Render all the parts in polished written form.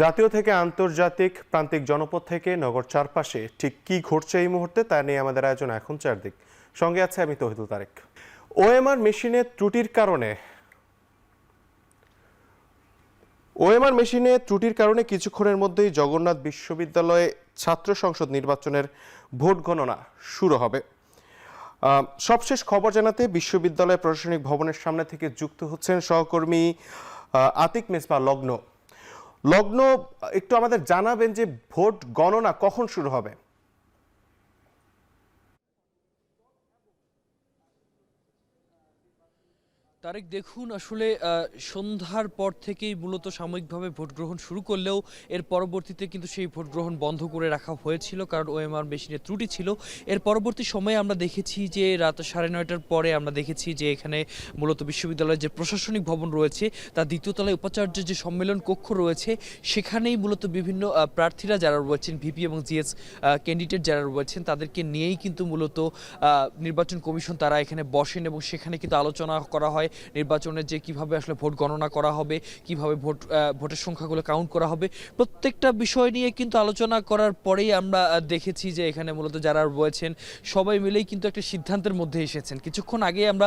জাতীয় থেকে আন্তর্জাতিক প্রান্তিক জনপদ থেকে নগর চারপাশে ঠিক কি ঘটছে এই মুহূর্তে তা নিয়ে আমাদের আয়োজন এখন চারদিক। সঙ্গে আছে আমি তৌহিদুল তারেক। ওএমআর মেশিনে ত্রুটির কারণে কিছুক্ষণের মধ্যেই জগন্নাথ বিশ্ববিদ্যালয়ে ছাত্র সংসদ নির্বাচনের ভোট গণনা শুরু হবে। সবশেষ খবর জানাতে বিশ্ববিদ্যালয় প্রশাসনিক ভবনের সামনে থেকে যুক্ত হচ্ছেন সহকর্মী আতিক মেজবাহ লগ্ন। একটু আমাদের জানাবেন যে ভোট গণনা কখন শুরু হবে? তারেক, দেখুন, আসলে সন্ধ্যার পর থেকেই মূলত সাময়িকভাবে ভোট গ্রহণ শুরু করলেও এর পরবর্তীতে কিন্তু সেই ভোট গ্রহণ বন্ধ করে রাখা হয়েছিল, কারণ ওএমআর মেশিনে ত্রুটি ছিল। এর পরবর্তী সময়ে আমরা দেখেছি যে রাত 9:30টার পরে আমরা দেখেছি যে এখানে মূলত বিশ্ববিদ্যালয়ের যে প্রশাসনিক ভবন রয়েছে তার দ্বিতীয় তলায় উপাচার্যের যে সম্মেলন কক্ষ রয়েছে সেখানেই মূলত বিভিন্ন প্রার্থীরা যারা রয়েছেন, ভিপি এবং জিএস ক্যান্ডিডেট যারা রয়েছেন, তাদেরকে নিয়েই কিন্তু মূলত নির্বাচন কমিশন তারা এখানে বসেন এবং সেখানে কিন্তু আলোচনা করা হয় নির্বাচনের যে কিভাবে আসলে ভোট গণনা করা হবে, কিভাবে ভোটের সংখ্যাগুলো কাউন্ট করা হবে, প্রত্যেকটা বিষয় নিয়ে কিন্তু আলোচনা করার পরেই আমরা দেখেছি যে এখানে মূলত যারা রয়েছেন সবাই মিলেই কিন্তু একটা সিদ্ধান্তের মধ্যে এসেছেন। কিছুক্ষণ আগে আমরা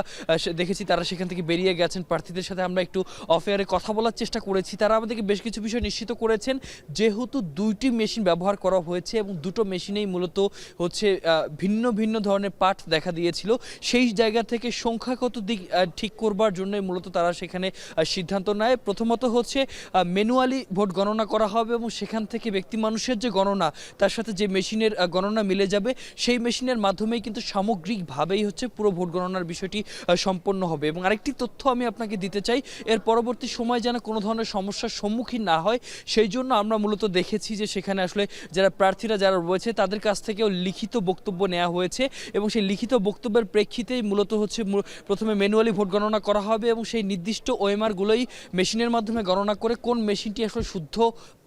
দেখেছি তারা সেখান থেকে বেরিয়ে গেছেন। প্রার্থীদের সাথে আমরা একটু অফ এয়ারে কথা বলার চেষ্টা করেছি, তারা আমাদেরকে বেশ কিছু বিষয় নিশ্চিত করেছেন। যেহেতু দুইটি মেশিন ব্যবহার করা হয়েছে এবং দুটো মেশিনেই মূলত হচ্ছে ভিন্ন ভিন্ন ধরনের পাঠ দেখা দিয়েছিল, সেই জায়গা থেকে সংখ্যাগত দিক ঠিক করবার জন্য মূলত তারা সেখানে সিদ্ধান্ত নেয়। প্রথমত হচ্ছে ম্যানুয়ালি ভোট গণনা করা হবে এবং সেখান থেকে ব্যক্তি মানুষের যে গণনা তার সাথে যে মেশিনের গণনা মিলে যাবে, সেই মেশিনের মাধ্যমেই কিন্তু সামগ্রিকভাবেই হচ্ছে পুরো ভোট গণনার বিষয়টি সম্পন্ন হবে। এবং আরেকটি তথ্য আমি আপনাকে দিতে চাই, এর পরবর্তী সময় যেন কোনো ধরনের সমস্যার সম্মুখীন না হয় সেই জন্য আমরা মূলত দেখেছি যে সেখানে আসলে যারা প্রার্থীরা যারা রয়েছে তাদের কাছ থেকেও লিখিত বক্তব্য নেওয়া হয়েছে এবং সেই লিখিত বক্তব্যের প্রেক্ষিতেই মূলত হচ্ছে প্রথমে ম্যানুয়ালি ভোট গণনা করা হবে এবং সেই নির্দিষ্ট ওএমআরগুলোই মেশিনের মাধ্যমে গণনা করে কোন মেশিনটি আসলে শুদ্ধ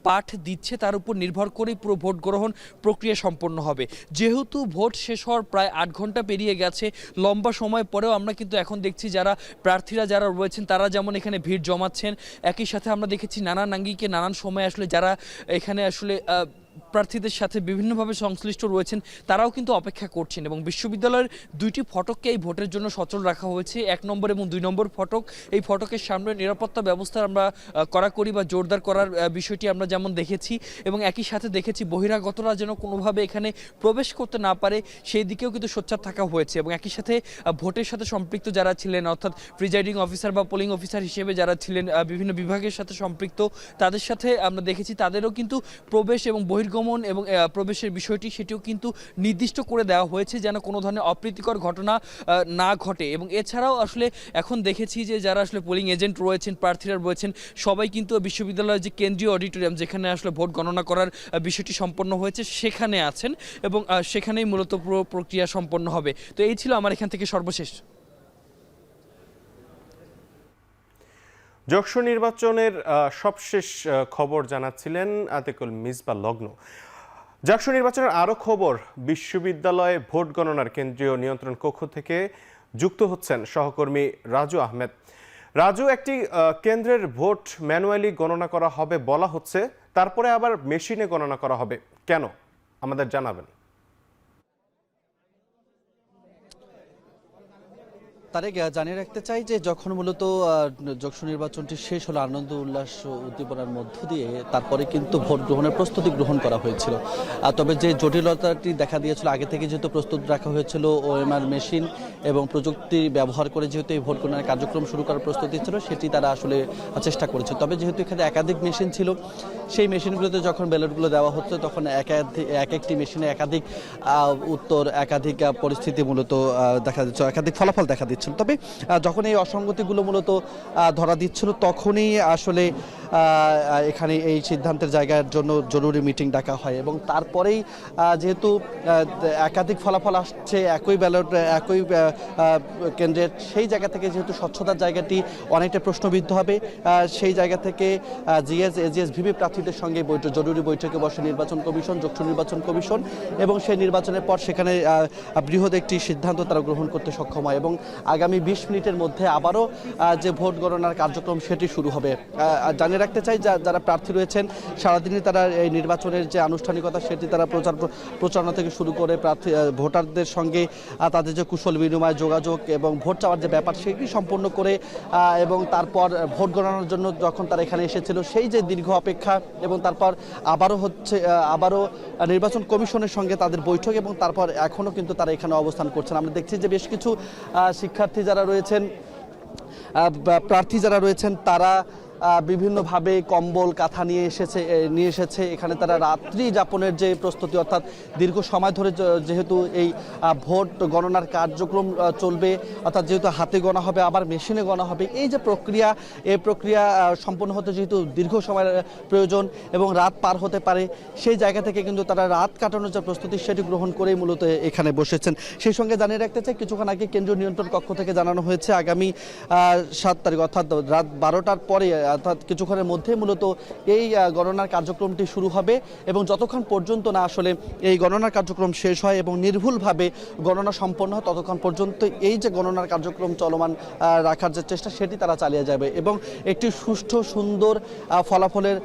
পাঠ দিচ্ছে তার উপর নির্ভর করেই পুরো ভোট গ্রহণ প্রক্রিয়া সম্পন্ন হবে। যেহেতু ভোট শেষ হওয়ার প্রায় 8 ঘন্টা পেরিয়ে গেছে, লম্বা সময় পরেও আমরা কিন্তু এখন দেখছি যারা প্রার্থীরা যারা রয়েছেন তারা যেমন এখানে ভিড় জমাচ্ছেন, একই সাথে আমরা দেখেছি নানান আঙ্গিকে নানান সময় আসলে যারা এখানে আসলে প্রার্থীদের সাথে বিভিন্নভাবে সংশ্লিষ্ট রয়েছেন তারাও কিন্তু অপেক্ষা করছেন। এবং বিশ্ববিদ্যালয়ের দুইটি ফটককে এই ভোটের জন্য সচল রাখা হয়েছে, 1 নম্বর এবং 2 নম্বর ফটক। এই ফটকের সামনে নিরাপত্তা ব্যবস্থা আমরা কড়াকড়ি বা জোরদার করার বিষয়টি আমরা যেমন দেখেছি এবং একই সাথে দেখেছি বহিরাগতরা যেন কোনোভাবে এখানে প্রবেশ করতে না পারে সেই দিকেও কিন্তু সোচ্চার থাকা হয়েছে। এবং একই সাথে ভোটের সাথে সম্পৃক্ত যারা ছিলেন, অর্থাৎ প্রিজাইডিং অফিসার বা পোলিং অফিসার হিসেবে যারা ছিলেন বিভিন্ন বিভাগের সাথে সম্পৃক্ত, তাদের সাথে আমরা দেখেছি তাদেরও কিন্তু প্রবেশ এবং বহির্গমন এবং প্রবেশের বিষয়টি সেটিও কিন্তু নির্দিষ্ট করে দেওয়া হয়েছে যেন কোনো ধরনের অপ্রীতিকর ঘটনা না ঘটে। এবং এছাড়াও আসলে এখন দেখেছি যে যারা আসলে পোলিং এজেন্ট রয়েছেন, প্রার্থীরা রয়েছেন, সবাই কিন্তু বিশ্ববিদ্যালয়ের যে কেন্দ্রীয় অডিটোরিয়াম যেখানে আসলে ভোট গণনা করার বিষয়টি সম্পন্ন হয়েছে সেখানে আছেন এবং সেখানেই মূলত পুরো প্রক্রিয়া সম্পন্ন হবে। তো এই ছিল আমার এখান থেকে সর্বশেষ। যশোর নির্বাচনের সবশেষ খবর জানাচ্ছিলেন আতিকুল মেজবাহ লগ্ন। যশোর নির্বাচনের আরও খবর, বিশ্ববিদ্যালয়ে ভোট গণনার কেন্দ্রীয় নিয়ন্ত্রণ কক্ষ থেকে যুক্ত হচ্ছেন সহকর্মী রাজু আহমেদ। রাজু, একটি কেন্দ্রের ভোট ম্যানুয়ালি গণনা করা হবে বলা হচ্ছে, তারপরে আবার মেশিনে গণনা করা হবে কেন, আমাদের জানাবেন। তারেক, জানিয়ে রাখতে চাই যে যখন মূলত যশোর নির্বাচনটি শেষ হলো আনন্দ উল্লাস উদ্দীপনার মধ্য দিয়ে তারপরে কিন্তু ভোট গ্রহণের প্রস্তুতি গ্রহণ করা হয়েছিল। তবে যে জটিলতাটি দেখা দিয়েছিল, আগে থেকে যেহেতু প্রস্তুত রাখা হয়েছিল ওএমআর মেশিন এবং প্রযুক্তি ব্যবহার করে যেহেতু এই ভোট গণনার কার্যক্রম শুরু করার প্রস্তুতি ছিল সেটি তারা আসলে চেষ্টা করেছে। তবে যেহেতু এখানে একাধিক মেশিন ছিল, সেই মেশিনগুলোতে যখন ব্যালটগুলো দেওয়া হচ্ছে তখন এক একটি মেশিনে একাধিক উত্তর, একাধিক পরিস্থিতি মূলত দেখা দিচ্ছে, একাধিক ফলাফল দেখা দিচ্ছে। তবে যখন এই অসঙ্গতিগুলো মূলত ধরা দিচ্ছিল তখনই আসলে এখানে এই সিদ্ধান্তের জায়গার জন্য জরুরি মিটিং ডাকা হয় এবং তারপরেই যেহেতু একাধিক ফলাফল আসছে একই ব্যালট একই কেন্দ্রের, সেই জায়গা থেকে যেহেতু স্বচ্ছতার জায়গাটি অনেকটা প্রশ্নবিদ্ধ হবে, সেই জায়গা থেকে জিএস এজিএস ভিপি প্রার্থীদের সঙ্গে জরুরি বৈঠকে বসে নির্বাচন কমিশন, যশোর নির্বাচন কমিশন এবং সেই নির্বাচনের পর সেখানে বৃহৎ একটি সিদ্ধান্ত তারা গ্রহণ করতে সক্ষম হয়। এবং আগামী 20 মিনিটের মধ্যে আবারও যে ভোট গণনার কার্যক্রম সেটি শুরু হবে। জানিয়ে রাখতে চাই যারা প্রার্থী রয়েছেন সারাদিনই তারা এই নির্বাচনের যে আনুষ্ঠানিকতা সেটি তারা প্রচারণা থেকে শুরু করে প্রার্থী ভোটারদের সঙ্গে তাদের যে কুশল বিনিময় যোগাযোগ এবং ভোট চাওয়ার যে ব্যাপার সেটি সম্পূর্ণ করে এবং তারপর ভোট গণনার জন্য যখন তারা এখানে এসেছিল সেই যে দীর্ঘ অপেক্ষা এবং তারপর আবারও নির্বাচন কমিশনের সঙ্গে তাদের বৈঠক এবং তারপর এখনও কিন্তু তারা এখানে অবস্থান করছেন। আমরা দেখছি যে বেশ কিছু শিক্ষার্থী যারা রয়েছেন প্রার্থী যারা রয়েছেন তারা বিভিন্নভাবে কম্বল কাঁথা নিয়ে এসেছে এখানে তারা রাত্রি যাপনের যে প্রস্তুতি অর্থাৎ দীর্ঘ সময় ধরে যেহেতু এই ভোট গণনার কার্যক্রম চলবে অর্থাৎ যেহেতু হাতে গণা হবে আবার মেশিনে গণা হবে এই যে প্রক্রিয়া সম্পন্ন হতে যেহেতু দীর্ঘ সময়ের প্রয়োজন এবং রাত পার হতে পারে সেই জায়গা থেকে কিন্তু তারা রাত কাটানোর যে প্রস্তুতি সেটি গ্রহণ করেই মূলত এখানে বসেছেন। সেই সঙ্গে জানিয়ে রাখতে চাই কিছুক্ষণ আগে কেন্দ্রীয় নিয়ন্ত্রণ কক্ষ থেকে জানানো হয়েছে আগামী 7 তারিখ অর্থাৎ রাত 12টার পরে অর্থাৎ কিছুক্ষণের মধ্যে মূলত এই গণনার কার্যক্রমটি শুরু হবে এবং যতক্ষণ পর্যন্ত না আসলে এই গণনার কার্যক্রম শেষ হয় এবং নির্ভুলভাবে গণনা সম্পন্ন হয় ততক্ষণ পর্যন্ত এই যে গণনার কার্যক্রম চলমান রাখার যে চেষ্টা সেটি তারা চালিয়ে যাবে এবং একটি সুষ্ঠু সুন্দর ফলাফলের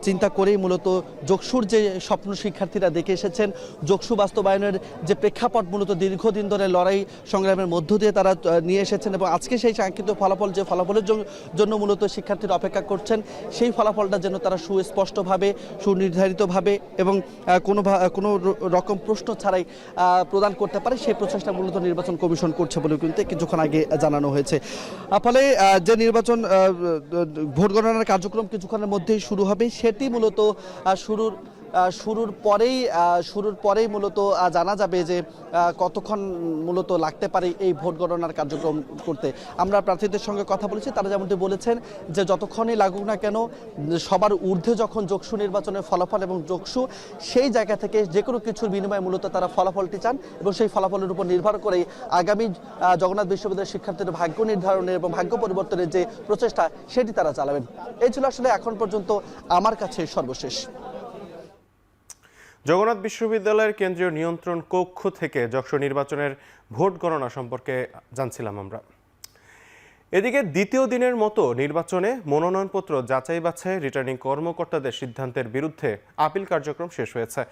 চিন্তা করেই মূলত যোগসুর যে স্বপ্ন শিক্ষার্থীরা দেখে এসেছেন যোগসু বাস্তবায়নের যে প্রেক্ষাপট মূলত দীর্ঘদিন ধরে লড়াই সংগ্রামের মধ্য দিয়ে তারা নিয়ে এসেছেন এবং আজকে সেই কাঙ্ক্ষিত ফলাফল যে ফলাফলের জন্য মূলত শিক্ষার্থীরা অপেক্ষা করছেন সেই ফলাফলটা যেন তারা সুস্পষ্টভাবে সুনির্ধারিতভাবে এবং কোনো রকম প্রশ্ন ছাড়াই প্রদান করতে পারে সেই প্রচেষ্টা মূলত নির্বাচন কমিশন করছে বলে কিন্তু কিছুক্ষণ আগে জানানো হয়েছে। ফলে যে নির্বাচন ভোট গণনার কার্যক্রম কিছুক্ষণের মধ্যেই শুরু হবে সেটি মূলত শুরুর পরেই মূলত জানা যাবে যে কতক্ষণ মূলত লাগতে পারে এই ভোট গণনার কার্যক্রম করতে। আমরা প্রার্থীদের সঙ্গে কথা বলেছি তারা যেমনটি বলেছেন যে যতক্ষণই লাগুক না কেন সবার ঊর্ধ্বে যখন যোগসু নির্বাচনের ফলাফল এবং যোগসু সেই জায়গা থেকে যে কোনো কিছুর বিনিময়ে মূলত তারা ফলাফলটি চান এবং সেই ফলাফলের উপর নির্ভর করেই আগামী জগন্নাথ বিশ্ববিদ্যালয়ের শিক্ষার্থীদের ভাগ্য নির্ধারণের এবং ভাগ্য পরিবর্তনের যে প্রচেষ্টা সেটি তারা চালাবেন। এই ছিল আসলে এখন পর্যন্ত আমার কাছে সর্বশেষ। জগন্নাথ বিশ্ববিদ্যালয়ের কেন্দ্রীয় নিয়ন্ত্রণ কক্ষ থেকে যশোর নির্বাচনের ভোট গণনা সম্পর্কে জানছিলাম আমরা। এদিকে দ্বিতীয় দিনের মতো নির্বাচনে মনোনয়নপত্র যাচাই বাছাই রিটার্নিং কর্মকর্তাদের সিদ্ধান্তের বিরুদ্ধে আপিল কার্যক্রম শেষ হয়েছে।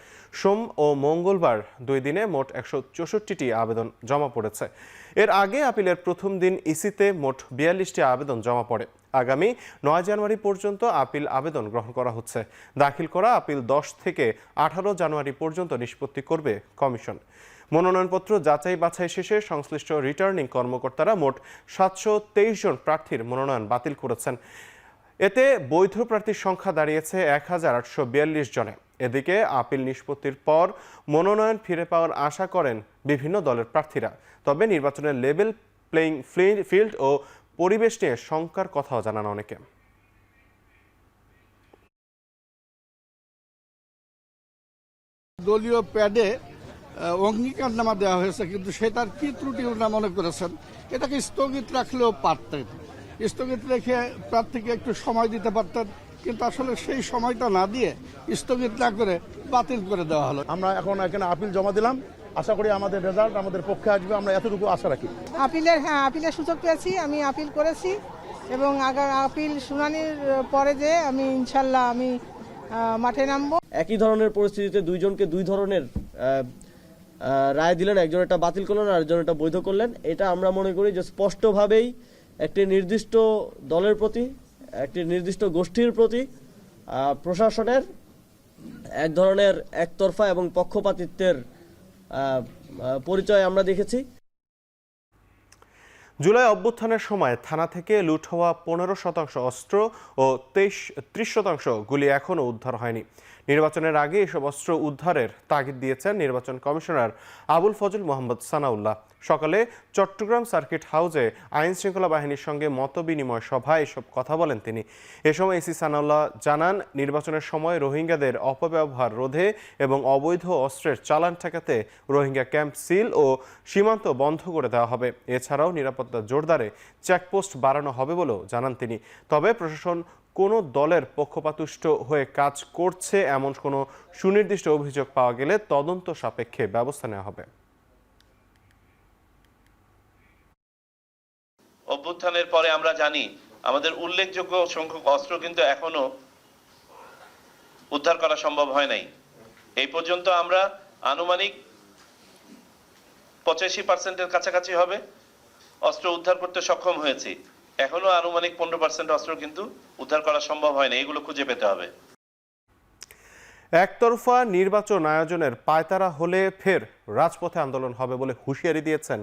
সোম ও মঙ্গলবার 2 দিনে মোট 164টি আবেদন জমা পড়েছে। এর আগে আপিলের প্রথম দিন ইসিতে মোট 42টি আবেদন জমা পড়ে। আগামী 9 জানুয়ারি পর্যন্ত আপিল আবেদন গ্রহণ করা হচ্ছে। দাখিল করা আপিল 10 থেকে 18 জানুয়ারি পর্যন্ত নিষ্পত্তি করবে কমিশন। মনোনয়নপত্র যাচাই বাছাই শেষে সংশ্লিষ্ট রিটার্নিং কর্মকর্তারা মোট 723 জন প্রার্থীর মনোনয়ন বাতিল করেছেন। এতে বৈধ প্রার্থীর সংখ্যা দাঁড়িয়েছে 1842 জনে। এদিকে আপিল নিষ্পত্তির পর মনোনয়ন ফিরে পাওয়ার আশা করেন বিভিন্ন দলের প্রার্থীরা। তবে নির্বাচনের লেভেল প্লেইং ফিল্ড ও পরিবেশ নিয়ে শঙ্কার কথাও জানান অনেকে। দলীয় প্যাডে অঙ্গীকারনামা দেওয়া হয়েছে কিন্তু সেটার কি ত্রুটি ওনারা মনে করেছেন এটাকে স্থগিত রাখলেও পারতেন, স্থগিত রেখে প্রার্থীকে একটু সময় দিতে পারতেন কিন্তু আসলে সেই সময়টা না দিয়ে স্থগিত না করে বাতিল করে দেওয়া হলো। আমরা এখন এখানে আপিল জমা দিলাম, আশা করি আমাদের রেজাল্ট আমাদের পক্ষে আসবে, আমরা এতটুকু আশা রাখি। আপিলের সুযোগ পেয়েছি, আমি আপিল করেছি এবং আপিল শুনানির পরে যে আমি ইনশাল্লাহ আমি মাঠে নামবো। একই ধরনের পরিস্থিতিতে দুইজনকে দুই ধরনের রায় দিলেন, একজন এটা বাতিল করলেন আর একজন এটা বৈধ করলেন। এটা আমরা মনে করি যে স্পষ্টভাবেই একটি নির্দিষ্ট দলের প্রতি, একটি নির্দিষ্ট গোষ্ঠীর প্রতি প্রশাসনের এক ধরনের একতরফা এবং পক্ষপাতিত্বের পরিচয় আমরা দেখেছি। জুলাই অভ্যুত্থানের সময় থানা থেকে লুট হওয়া 15% অস্ত্র ও 30% গুলি এখনও উদ্ধার হয়নি। নির্বাচনের আগে এসব অস্ত্র উদ্ধারের তাগিদ দিয়েছেন নির্বাচন কমিশনার আবুল ফজল মোহাম্মদ সানাউল্লাহ। সকালে চট্টগ্রাম সার্কিট হাউসে আইন শৃঙ্খলা বাহিনীর সঙ্গে মতবিনিময় সভায় এসব কথা বলেন তিনি। এ সময় এসি সানাউল্লাহ জানান, নির্বাচনের সময় রোহিঙ্গাদের অপব্যবহার রোধে এবং অবৈধ অস্ত্রের চালান ঠেকাতে রোহিঙ্গা ক্যাম্প সিল ও সীমান্ত বন্ধ করে দেওয়া হবে। এছাড়াও নিরাপত্তা জোরদারে চেকপোস্ট বাড়ানো হবে বলেও জানান তিনি। তবে প্রশাসন কোনো দলের পক্ষপাতদুষ্ট হয়ে কাজ করছে এমন কোনো সুনির্দিষ্ট অভিযোগ পাওয়া গেলে তদন্ত সাপেক্ষে ব্যবস্থা নেওয়া হবে। জানি আমাদের উল্লেখযোগ্য সংখ্যক অস্ত্র কিন্তু এখনো উদ্ধার করা সম্ভব হয় নাই। এই পর্যন্ত আমরা আনুমানিক 85% কাছাকাছি হবে অস্ত্র উদ্ধার করতে সক্ষম হয়েছি। এখনো আনুমানিক 15% অস্ত্র কিন্তু উদ্ধার করা সম্ভব হয় না, এগুলো খুঁজে পেতে হবে। একতরফা নির্বাচন আয়োজনের পায়তারা হলে ফের রাজপথে আন্দোলন হবে বলে হুঁশিয়ারি দিয়েছেন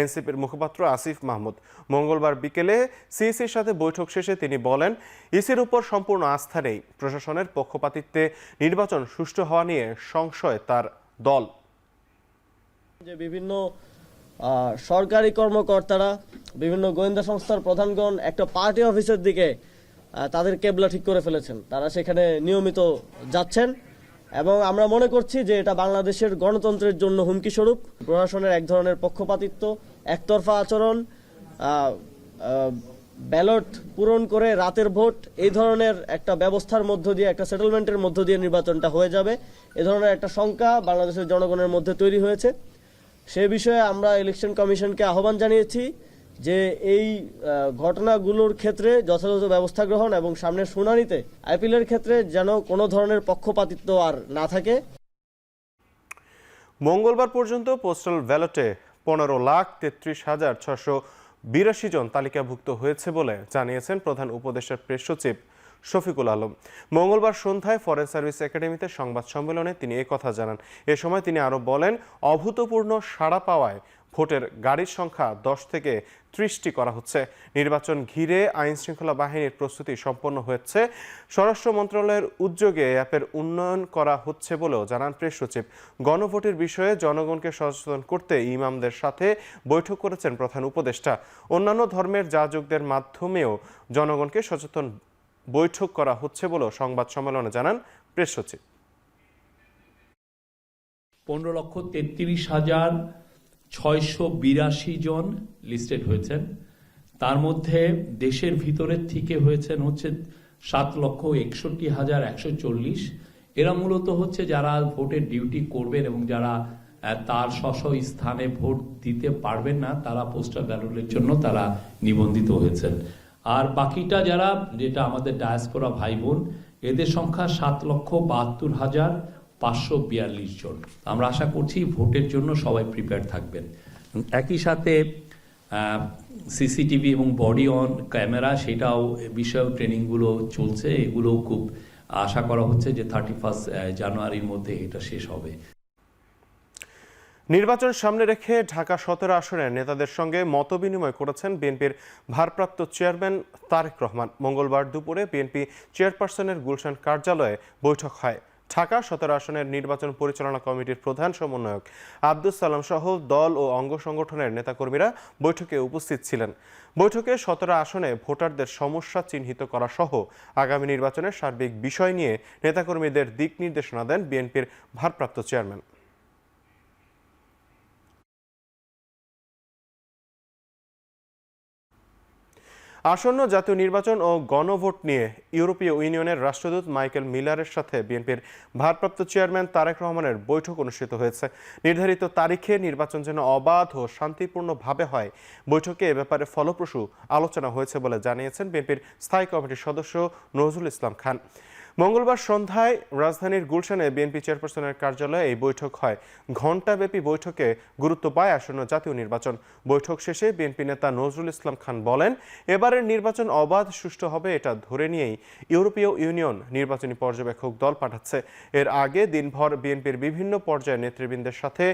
এনসিপির মুখপাত্র আসিফ মাহমুদ। মঙ্গলবার বিকেলে সিইসির সাথে বৈঠক শেষে তিনি বলেন, ইসির উপর সম্পূর্ণ আস্থা নেই। প্রশাসনের পক্ষপাতিত্বে নির্বাচন সুষ্ঠু হওয়া নিয়ে সংশয় তার দল। যে বিভিন্ন সরকারি কর্মকর্তারা, বিভিন্ন গোয়েন্দা সংস্থার প্রধানগণ একটা পার্টি অফিসের দিকে তাদের কেবলা ঠিক করে ফেলেছেন। তারা সেখানে নিয়মিত যাচ্ছেন এবং আমরা মনে করছি যে এটা বাংলাদেশের গণতন্ত্রের জন্য হুমকি স্বরূপ। প্রশাসনের এক ধরনের পক্ষপাতিত্ব, একতরফা আচরণ, ব্যালট পূরণ করে রাতের ভোট, এই ধরনের একটা ব্যবস্থার মধ্য দিয়ে, একটা সেটেলমেন্টের মধ্য দিয়ে নির্বাচনটা হয়ে যাবে, এ ধরনের একটা শঙ্কা বাংলাদেশের জনগণের মধ্যে তৈরি হয়েছে। সে বিষয়ে আমরা ইলেকশন কমিশনকে আহ্বান জানিয়েছি যে এই ঘটনাগুলোর ক্ষেত্রে যথাযথ ব্যবস্থা গ্রহণ এবং সামনের শুনানিতে আপিলের ক্ষেত্রে যেন কোনো ধরনের পক্ষপাতিত্ব আর না থাকে। মঙ্গলবার পর্যন্ত পোস্টাল ব্যালটে 15,33,682 জন তালিকাভুক্ত হয়েছে বলে জানিয়েছেন প্রধান উপদেষ্টার প্রেস সচিব শফিকুল আলম। মঙ্গলবার সন্ধ্যায় ফরেন সার্ভিস একাডেমিতে সংবাদ সম্মেলনে তিনি কথা জানান। এ সময় তিনি আরও বলেন, অভূতপূর্ণ সাড়া পাওয়ায় ভোটের গাড়ির সংখ্যা 10 থেকে 30টি করা হচ্ছে। নির্বাচন ঘিরে আইন শৃঙ্খলা বাহিনীর প্রস্তুতি সম্পন্ন হয়েছে। স্বরাষ্ট্র মন্ত্রণালয়ের উদ্যোগে অ্যাপের উন্নয়ন করা হচ্ছে বলেও জানান প্রেস সচিব। গণভোটের বিষয়ে জনগণকে সচেতন করতে ইমামদের সাথে বৈঠক করেছেন প্রধান উপদেষ্টা। অন্যান্য ধর্মের যাজকদের মাধ্যমেও জনগণকে সচেতন বৈঠক করা হচ্ছে বলেও সংবাদ সম্মেলনে জানান প্রেস সচিব। 15,33,682 জন লিস্টেড হয়েছেন। তার মধ্যে দেশের ভিতরের থেকে হয়েছেন 7,61,140। এরা মূলত হচ্ছে যারা ভোটের ডিউটি করবেন এবং যারা তার স্ব স্থানে ভোট দিতে পারবেন না, তারা পোস্টাল ব্যালটের জন্য তারা নিবন্ধিত হয়েছেন। আর বাকিটা যারা, যেটা আমাদের ডায়াসপোরা ভাই বোন, এদের সংখ্যা 7,72,542 জন। আমরা আশা করছি ভোটের জন্য সবাই প্রিপেয়ার থাকবেন। একই সাথে সিসিটিভি এবং বডি অন ক্যামেরা, সেটাও বিষয়েও ট্রেনিংগুলো চলছে। এগুলো খুব আশা করা হচ্ছে যে 31 জানুয়ারির মধ্যে এটা শেষ হবে। নির্বাচন সামনে রেখে ঢাকা 17 আসনের নেতাদের সঙ্গে মতবিনিময় করেছেন বিএনপির ভারপ্রাপ্ত চেয়ারম্যান তারেক রহমান। মঙ্গলবার দুপুরে বিএনপি চেয়ারপারসনের গুলশান কার্যালয়ে বৈঠক হয়। ঢাকা 17 আসনের নির্বাচন পরিচালনা কমিটির প্রধান সমন্বয়ক আব্দুস সালাম সহ দল ও অঙ্গ সংগঠনের নেতাকর্মীরা বৈঠকে উপস্থিত ছিলেন। বৈঠকে 17 আসনে ভোটারদের সমস্যা চিহ্নিত করা সহ আগামী নির্বাচনের সার্বিক বিষয় নিয়ে নেতাকর্মীদের দিক নির্দেশনা দেন বিএনপির ভারপ্রাপ্ত চেয়ারম্যান। আসন্ন জাতীয় নির্বাচন ও গণভোট নিয়ে ইউরোপীয় ইউনিয়নের রাষ্ট্রদূত মাইকেল মিলারের সাথে বিএনপির ভারপ্রাপ্ত চেয়ারম্যান তারেক রহমানের বৈঠক অনুষ্ঠিত হয়েছে। নির্ধারিত তারিখে নির্বাচন যেন অবাধ ও শান্তিপূর্ণভাবে হয়, বৈঠকে এ ব্যাপারে ফলপ্রসূ আলোচনা হয়েছে বলে জানিয়েছেন বিএনপির স্থায়ী কমিটির সদস্য নজরুল ইসলাম খান। মঙ্গলবার সন্ধ্যায় রাজধানীর গুলশানে বিএনপি চেয়ারপারসনের কার্যালয়ে এই বৈঠক হয়। ঘণ্টাব্যাপী বৈঠকে গুরুত্ব পায় আসন্ন জাতীয় নির্বাচন। বৈঠক শেষে বিএনপি নেতা নজরুল ইসলাম খান বলেন, এবারের নির্বাচন অবাধ সুষ্ঠু হবে এটা ধরে নিয়েই ইউরোপীয় ইউনিয়ন নির্বাচনী পর্যবেক্ষক দল পাঠাচ্ছে। এর আগে দিনভর বিএনপির বিভিন্ন পর্যায়ের নেতৃবৃন্দের সাথে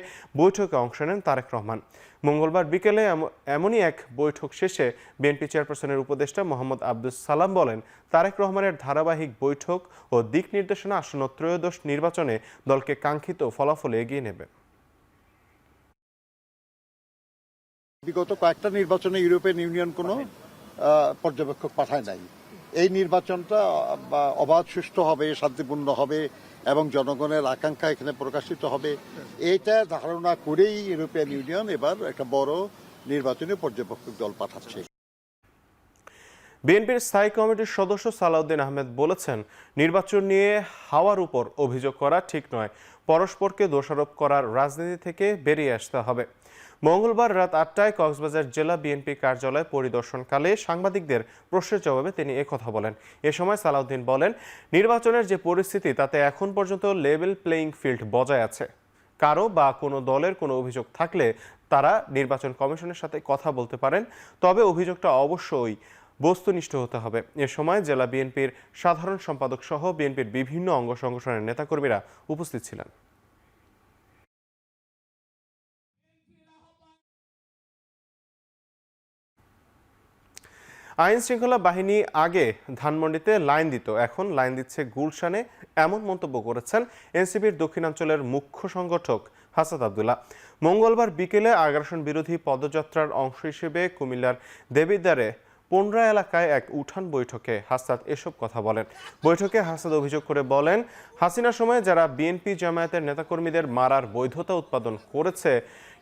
বৈঠকে অংশ নেন তারেক রহমান। মঙ্গলবার বিকেলে এমনই এক বৈঠক শেষে বিএনপি চেয়ারপারসনের উপদেষ্টা মোহাম্মদ আব্দুস সালাম বলেন, তারেক রহমানের ধারাবাহিক বৈঠক ও দিক নির্দেশনা আসন্ন ত্রয়োদশ নির্বাচনে দলকে কাঙ্ক্ষিত ফলাফলে এগিয়ে নেবে। বিগত কয়েকটা নির্বাচনে ইউরোপিয়ান ইউনিয়ন কোনো পর্যবেক্ষক পাঠায় নাই। এই নির্বাচনটা অবাধ সুষ্ঠু হবে, শান্তিপূর্ণ হবে এবং জনগণের আকাঙ্ক্ষা এখানে প্রকাশিত হবে, এইটা ধারণা করেই ইউরোপিয়ান ইউনিয়ন এবার একটা বড় নির্বাচনী পর্যবেক্ষক দল পাঠাচ্ছে। বিএনপির স্থায়ী কমিটির সদস্য সালাউদ্দিন আহমেদ বলেছেন, নির্বাচন নিয়ে হাওয়ার উপর অভিযোগ করা ঠিক নয়, পরস্পরকে দোষারোপ করার রাজনীতি থেকে বেরিয়ে আসতে হবে। মঙ্গলবার রাত 8টায় কক্সবাজার জেলা বিএনপি কার্যালয় পরিদর্শনকালে সাংবাদিকদের প্রশ্নের জবাবে তিনি একথা বলেন। এ সময় সালাউদ্দিন বলেন, নির্বাচনের যে পরিস্থিতি তাতে এখন পর্যন্ত লেভেল প্লেইং ফিল্ড বজায় আছে। কারো বা কোনো দলের কোনো অভিযোগ থাকলে তারা নির্বাচন কমিশনের সাথে কথা বলতে পারেন, তবে অভিযোগটা অবশ্যই বস্তুনিষ্ঠ হতে হবে। এ সময় জেলা বিএনপির সাধারণ সম্পাদক সহ বিএনপির বিভিন্ন অঙ্গ সংগঠনের নেতাকর্মীরা উপস্থিত ছিলেন। আইন শৃঙ্খলা বাহিনী আগে ধানমন্ডিতে লাইন দিত, এখন লাইন দিচ্ছে গুলশানে, এমন মন্তব্য করেছেন এনসিপির দক্ষিণাঞ্চলের মুখ্য সংগঠক হাসান আব্দুল্লাহ। মঙ্গলবার বিকেলে আগ্রাসন বিরোধী পদযাত্রার অংশ হিসেবে কুমিল্লার দেবিদ্বারে পোনরা এলাকায় এক উঠান বৈঠকে হাসাদ এসব কথা বলেন। বৈঠকে হাসাদ অভিযোগ করে বলেন, হাসিনার সময় যারা বিএনপি জামায়াতের নেতাকর্মীদের মারার বৈধতা উৎপাদন করেছে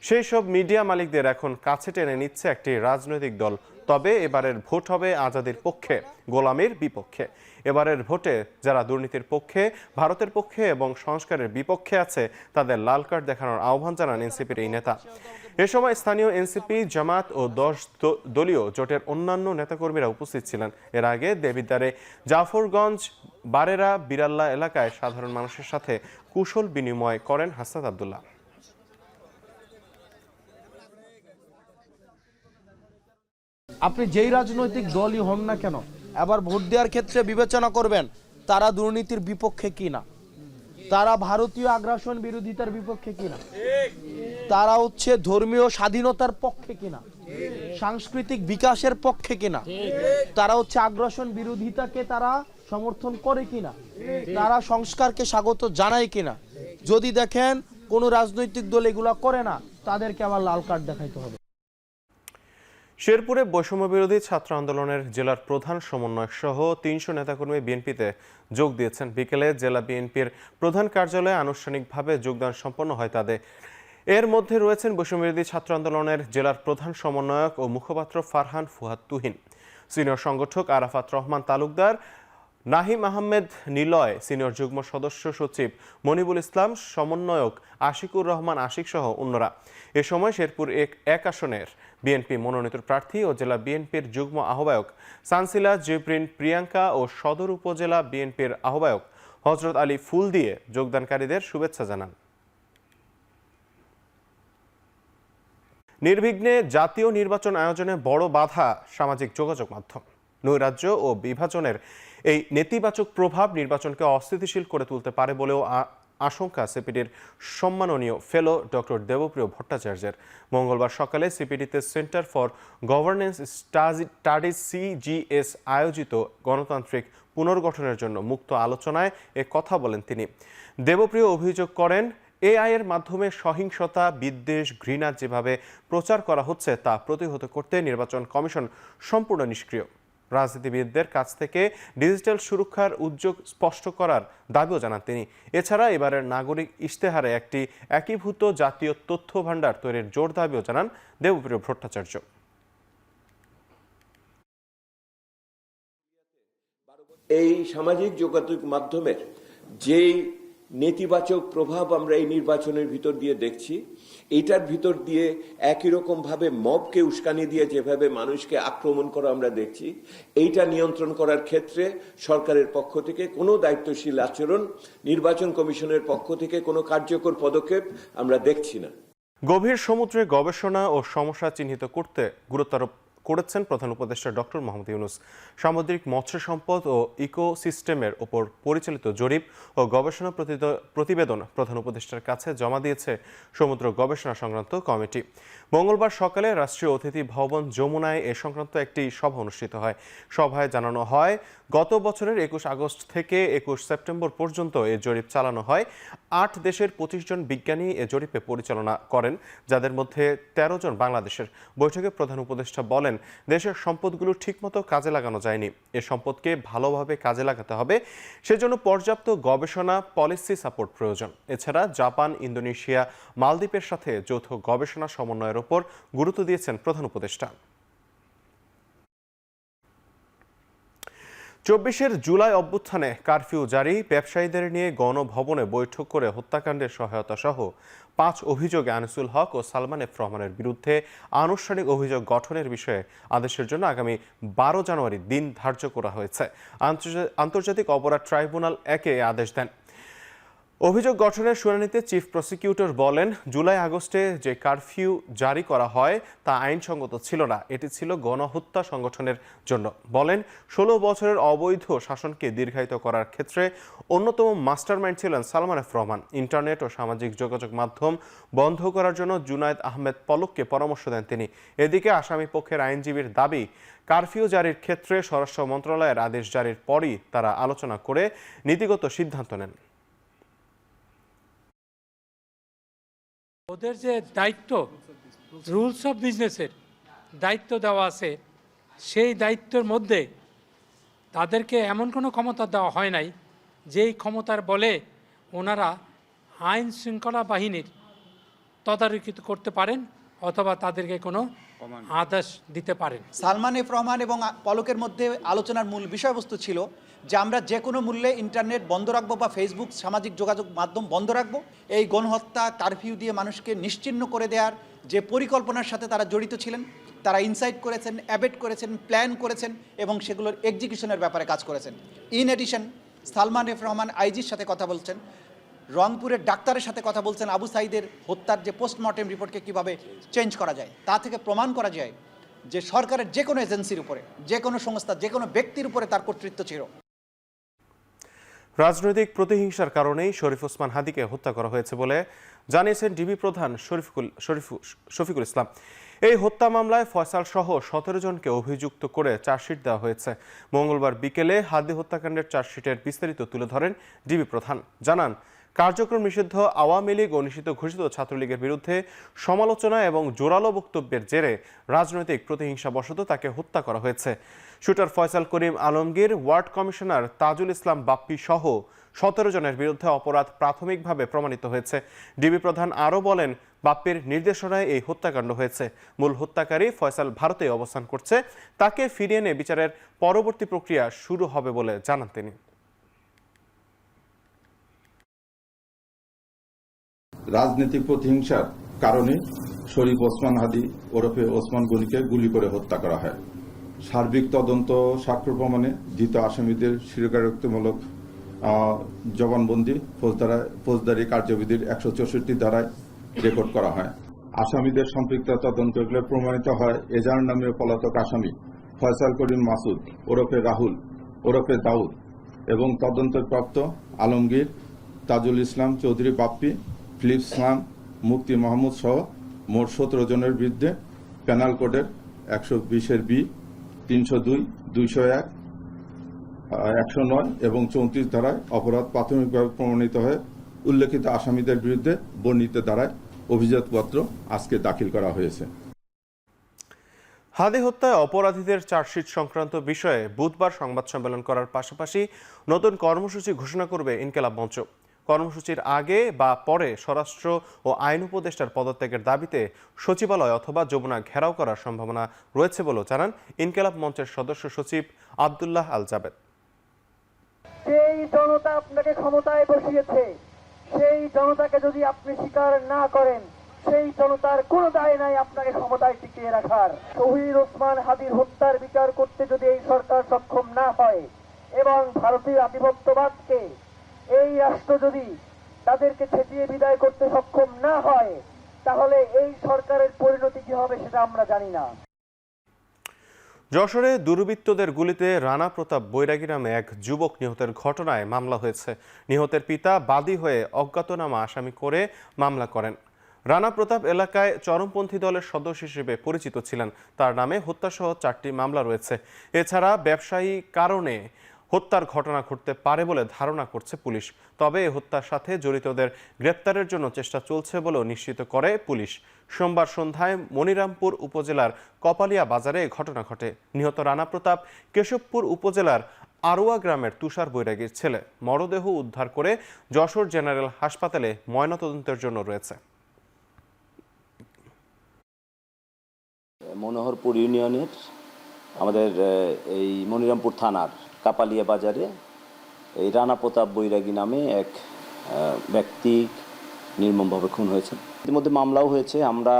সেই সব মিডিয়া মালিকদের এখন কাছে টেনে নিচ্ছে একটি রাজনৈতিক দল। তবে এবারের ভোট হবে আজাদির পক্ষে, গোলামির বিপক্ষে। এবারের ভোটে যারা দুর্নীতির পক্ষে, ভারতের পক্ষে এবং সংস্কারের বিপক্ষে আছে তাদের লাল কার্ড দেখানোর আহ্বান জানান এনসিপির এই নেতা। এ সময় স্থানীয় এনসিপি, জামাত ও 10 দলীয় জোটের অন্যান্য নেতাকর্মীরা উপস্থিত ছিলেন। এর আগে দেবিদ্বারে জাফরগঞ্জ, বারেরা, বিরাল্লা এলাকায় সাধারণ মানুষের সাথে কুশল বিনিময় করেন হাসান আব্দুল্লাহ। আপনি যেই রাজনৈতিক দলই হন না কেন, এবার ভোট দেওয়ার ক্ষেত্রে বিবেচনা করবেন তারা দুর্নীতির বিপক্ষে কিনা, তারা ভারতীয় আগ্রাসন বিরোধিতার বিপক্ষে কিনা, তারা হচ্ছে ধর্মীয় স্বাধীনতার পক্ষে কিনা, সাংস্কৃতিক বিকাশের পক্ষে কিনা, তারা হচ্ছে আগ্রাসন বিরোধিতাকে তারা সমর্থন করে কিনা, তারা সংস্কারকে স্বাগত জানায় কিনা। যদি দেখেন কোন রাজনৈতিক দল এগুলা করে না, তাদেরকে আবার লাল কার্ড দেখাইতে হবে। শেরপুরে বৈষম্য বিরোধী ছাত্র আন্দোলনের জেলার প্রধান সমন্বয়ক সহ 300 নেতাকর্মী বিএনপিতে যোগ দিয়েছেন। বিকেলে জেলা বিএনপির প্রধান কার্যালয়ে আনুষ্ঠানিকভাবে যোগদান সম্পন্ন হয় তাদের। এর মধ্যে রয়েছেন বৈষম্য বিরোধী ছাত্র আন্দোলনের জেলার প্রধান সমন্বয়ক ও মুখপাত্র ফারহান ফুহাদ তুহিন, সিনিয়র সংগঠক আরাফাত রহমান তালুকদার, নাহিম আহমেদ নিলয়, সিনিয়র যুগ্ম সদস্য সচিব মনিবুল ইসলাম, সমন্বয়ক আশিকুর রহমান আশিক সহ অন্যরা। এ সময় শেরপুর এক আসনের বিএনপি মনোনীত প্রার্থী ও জেলা বিএনপির যুগ্ম আহ্বায়ক সানসিলা জিব্রিন প্রিয়াঙ্কা ও সদর উপজেলা বিএনপির আহ্বায়ক হজরত আলী ফুল দিয়ে যোগদানকারীদের শুভেচ্ছা জানান। নির্বিঘ্নে জাতীয় নির্বাচন আয়োজনে বড় বাধা সামাজিক যোগাযোগ মাধ্যম। নৈরাজ্য ও বিভাজনের এই নেতিবাচক প্রভাব নির্বাচনকে অস্থিতিশীল করে তুলতে পারে বলেও আশঙ্কা সিপিডির সম্মাননীয় ফেলো ডক্টর দেবপ্রিয় ভট্টাচার্যের। মঙ্গলবার সকালে সিপিডিতে Centre for Governance Studies CGS আয়োজিত গণতান্ত্রিক পুনর্গঠনের জন্য মুক্ত আলোচনায় এ কথা বলেন তিনি। দেবপ্রিয় অভিযোগ করেন, AI এর মাধ্যমে সহিংসতা, বিদ্বেষ, ঘৃণা যেভাবে প্রচার করা হচ্ছে তা প্রতিহত করতে নির্বাচন কমিশন সম্পূর্ণ নিষ্ক্রিয়। রাজনীতিবিদদের কাছ থেকে ডিজিটাল সুরক্ষার উদ্যোগ স্পষ্ট করার দাবিও জানান তিনি। এছাড়া এবারের নাগরিক ইশতেহারে একটি একীভূত জাতীয় তথ্য ভাণ্ডার তৈরির জোর দাবিও জানান দেবপ্রিয় ভট্টাচার্য। এই সামাজিক যোগাযোগ মাধ্যমের যেই নেতিবাচক প্রভাব আমরা এই নির্বাচনের ভিতর দিয়ে দেখছি, এইটার ভিতর দিয়ে একই রকম ভাবে মবকে উস্কানি দিয়ে যেভাবে মানুষকে আক্রমণ করা আমরা দেখছি, এইটা নিয়ন্ত্রণ করার ক্ষেত্রে সরকারের পক্ষ থেকে কোনো দায়িত্বশীল আচরণ, নির্বাচন কমিশনের পক্ষ থেকে কোনো কার্যকর পদক্ষেপ আমরা দেখছি না। গভীর সমুদ্রে গবেষণা ও সমস্যা চিহ্নিত করতে গুরুত্বারোপ করেছেন প্রধান উপদেষ্টা ডক্টর মোহাম্মদ ইউনূস। সামুদ্রিক মৎস্য সম্পদ ও ইকোসিস্টেমের ওপর পরিচালিত জরিপ ও গবেষণা প্রতিবেদন প্রধান উপদেষ্টার কাছে জমা দিয়েছে সমুদ্র গবেষণা সংক্রান্ত কমিটি। মঙ্গলবার সকালে রাষ্ট্রীয় অতিথি ভবন যমুনায় এ সংক্রান্ত একটি সভা অনুষ্ঠিত হয়। সভায় জানানো হয়, গত বছরের 21 আগস্ট থেকে 21 সেপ্টেম্বর পর্যন্ত এ জরিপ চালানো হয়। 8 দেশের 25 জন বিজ্ঞানী এ জরিপে পরিচালনা করেন, যাদের মধ্যে 13 জন বাংলাদেশের। বৈঠকে প্রধান উপদেষ্টা বলেন, দেশের সম্পদগুলো ঠিকমতো কাজে লাগানো যায়নি। এ সম্পদকে ভালোভাবে কাজে লাগাতে হবে, সেজন্য পর্যাপ্ত গবেষণা পলিসি সাপোর্ট প্রয়োজন। এছাড়া জাপান, ইন্দোনেশিয়া, মালদ্বীপের সাথে যৌথ গবেষণা সমন্বয়ের ওপর গুরুত্ব দিয়েছেন প্রধান উপদেষ্টা। চব্বিশের জুলাই অভ্যুত্থানে কারফিউ জারি, ব্যবসায়ীদের নিয়ে গণভবনে বৈঠক করে হত্যাকাণ্ডের সহায়তা সহ 5 অভিযোগে আনিসুল হক ও সালমান এফ রহমানের বিরুদ্ধে আনুষ্ঠানিক অভিযোগ গঠনের বিষয়ে আদেশের জন্য আগামী 12 জানুয়ারি দিন ধার্য করা হয়েছে। আন্তর্জাতিক অপরাধ ট্রাইব্যুনাল একে আদেশ দেন। অভিযোগ গঠনের শুনানিতে চিফ প্রসিকিউটর বলেন, জুলাই আগস্টে যে কারফিউ জারি করা হয় তা আইনসঙ্গত ছিল না, এটি ছিল গণহত্যা সংগঠনের জন্য। বলেন, 16 বছরের অবৈধ শাসনকে দীর্ঘায়িত করার ক্ষেত্রে অন্যতম মাস্টারমাইন্ড ছিলেন সালমান এফ রহমান। ইন্টারনেট ও সামাজিক যোগাযোগ মাধ্যম বন্ধ করার জন্য জুনায়েদ আহমেদ পলককে পরামর্শ দেন তিনি। এদিকে আসামি পক্ষের আইনজীবীর দাবি, কারফিউ জারির ক্ষেত্রে স্বরাষ্ট্র মন্ত্রণালয়ের আদেশ জারির পরই তারা আলোচনা করে নীতিগত সিদ্ধান্ত নেন। ওদের যে দায়িত্ব, রুলস অফ বিজনেসের দায়িত্ব দেওয়া আছে, সেই দায়িত্বের মধ্যে তাদেরকে এমন কোনো ক্ষমতা দেওয়া হয় নাই যেই ক্ষমতার বলে ওনারা আইন শৃঙ্খলা বাহিনীর তদারকি করতে পারেন অথবা তাদেরকে কোনো আদেশ দিতে পারেন। সালমান এফ রহমান এবং পলকের মধ্যে আলোচনার মূল বিষয়বস্তু ছিল যে আমরা যে কোনো মূল্যে ইন্টারনেট বন্ধ রাখবো বা ফেসবুক সামাজিক যোগাযোগ মাধ্যম বন্ধ রাখবো। এই গণহত্যা কারফিউ দিয়ে মানুষকে নিশ্চিহ্ন করে দেওয়ার যে পরিকল্পনার সাথে তারা জড়িত ছিলেন, তারা ইনসাইট করেছেন, অ্যাবেট করেছেন, প্ল্যান করেছেন এবং সেগুলোর এক্সিকিউশনের ব্যাপারে কাজ করেছেন। In addition Salman F Rahman আইজির সাথে কথা বলছেন, রংপুরের ডাক্তারের সাথে কথা বলছেন আবু সাইদের হত্যার যে পোস্টমর্টেম রিপোর্টকে কিভাবে চেঞ্জ করা যায়। তা থেকে প্রমাণ করা যায় যে সরকারের যে কোনো এজেন্সির উপরে, যে কোনো সংস্থা, যে কোনো ব্যক্তির উপরে তার কর্তৃত্ব ছিল। রাজনৈতিক প্রতিহিংসার কারণেই শরীফ ওসমান হাদিকে হত্যা করা হয়েছে বলে জানিয়েছেন ডিবি প্রধান শফিকুল ইসলাম। এই হত্যা মামলায় ফয়সাল সহ 17 জনকে অভিযুক্ত করে চার্জশিট দেওয়া হয়েছে। মঙ্গলবার বিকেলে হাদি হত্যাকাণ্ডের চার্জশিটের বিস্তারিত তুলে ধরেন ডিবি প্রধান। জানান, কার্যক্রম নিষিদ্ধ আওয়ামী লীগ ও নিষিদ্ধ ঘোষিত ছাত্রলীগের বিরুদ্ধে সমালোচনা এবং জোরালো বক্তব্যের জেরে রাজনৈতিক প্রতিহিংসাবশত তাকে হত্যা করা হয়েছে। শুটার ফয়সাল করিম আলমগীর, ওয়ার্ড কমিশনার তাজুল ইসলাম বাপ্পি সহ 17 জনের বিরুদ্ধে অপরাধ প্রাথমিকভাবে প্রমাণিত হয়েছে। ডিবি প্রধান আরও বলেন, বাপ্পির নির্দেশনায় এই হত্যাকাণ্ড হয়েছে। মূল হত্যাকারী ফয়সাল ভারতে অবস্থান করছে, তাকে ফিরিয়ে এনে বিচারের পরবর্তী প্রক্রিয়া শুরু হবে বলে জানান তিনি। রাজনৈতিক প্রতিহিংসার কারণে শরীফ ওসমান হাদি ওরফে ওসমান গনিকে গুলি করে হত্যা করা হয়। সার্বিক তদন্ত সাক্ষ্য প্রমাণে ধৃত আসামিদের স্বীকারোক্তিমূলক জবানবন্দি ফৌজদারি কার্যবিধির 164 ধারায় রেকর্ড করা হয়। আসামিদের সম্পৃক্ততা তদন্ত করলে প্রমাণিত হয় এজাহার নামীয় পলাতক আসামি ফয়সাল করিম মাসুদ ওরফে রাহুল ওরফে দাউদ এবং তদন্তপ্রাপ্ত আলমগীর, তাজুল ইসলাম চৌধুরী বাপ্পি, ফিলিপ ইসলাম, মুক্তি মাহমুদ সহ মোট 17 জনের বিরুদ্ধে পেনাল কোডের 120-এর বি, 302, 201, 109 এবং 34 ধারায় অপরাধ প্রাথমিকভাবে প্রমাণিত হয়ে উল্লেখিত আসামিদের বিরুদ্ধে বর্ণিত ধারায় অভিযোগপত্র আজকে দাখিল করা হয়েছে। হাদি হত্যায় অপরাধীদের চার্জশিট সংক্রান্ত বিষয়ে বুধবার সংবাদ সম্মেলন করার পাশাপাশি নতুন কর্মসূচি ঘোষণা করবে ইনকিলাব মঞ্চ। কর্মসূচির আগে বা পরে স্বরাষ্ট্র ও আইন উপদেষ্টার পদত্যাগের দাবিতে সচিবালয় অথবা যমুনা ঘেরাও করার সম্ভাবনা রয়েছে বলেও জানান ইনকিলাব মঞ্চের সদস্য সচিব আব্দুল্লাহ আল জাবেদ। সেই জনতা আপনাকে ক্ষমতায় বসিয়েছে, সেই জনতাকে যদি আপনি স্বীকার না করেন, সেই জনতার কোনো দায় নাই আপনাকে ক্ষমতায় টিকিয়ে রাখার। শহীদ ওসমান হাদির হত্যার বিচার করতে যদি এই সরকার সক্ষম না হয় এবং ভারতীয় আধিপত্যবাদকে এই রাষ্ট্র যদি তাদেরকে ছেটিয়ে বিদায় করতে সক্ষম না হয়, তাহলে এই সরকারের পরিণতি কি হবে সেটা আমরা জানি না। যশোরে দুর্বৃত্তদের গুলিতে রানা প্রতাপ বৈরাগী নামে এক যুবক নিহতের ঘটনায় মামলা হয়েছে। নিহতের পিতা বাদী হয়ে অজ্ঞাতনামা আসামি করে মামলা করেন। রানা প্রতাপ এলাকায় চরমপন্থী দলের সদস্য হিসেবে পরিচিত ছিলেন। তার নামে হত্যাসহ 4টি মামলা রয়েছে। এছাড়া ব্যবসায়ী কারণে হত্যার ঘটনা ঘটতে পারে বলে ধারণা করছে পুলিশ। তবে এই হত্যার সাথে জড়িতদের গ্রেপ্তারের জন্য চেষ্টা চলছে বলেও নিশ্চিত করে পুলিশ। সোমবার সন্ধ্যায় মনিরামপুর উপজেলার কপালিয়া বাজারে ঘটনা ঘটে। নিহত রানা প্রতাপ কেশবপুর উপজেলার আরোয়া গ্রামের তুষার বৈরাগীর ছেলে। মরদেহ উদ্ধার করে যশোর জেনারেল হাসপাতালে ময়নাতদন্তের জন্য রয়েছে। মনোহরপুর ইউনিয়নের আমাদের এই মনিরামপুর থানার কাপালিয়া বাজারে এই রানা প্রতাপ বৈরাগী নামে এক ব্যক্তি নির্মমভাবে খুন হয়েছে। ইতিমধ্যে মামলাও হয়েছে। আমরা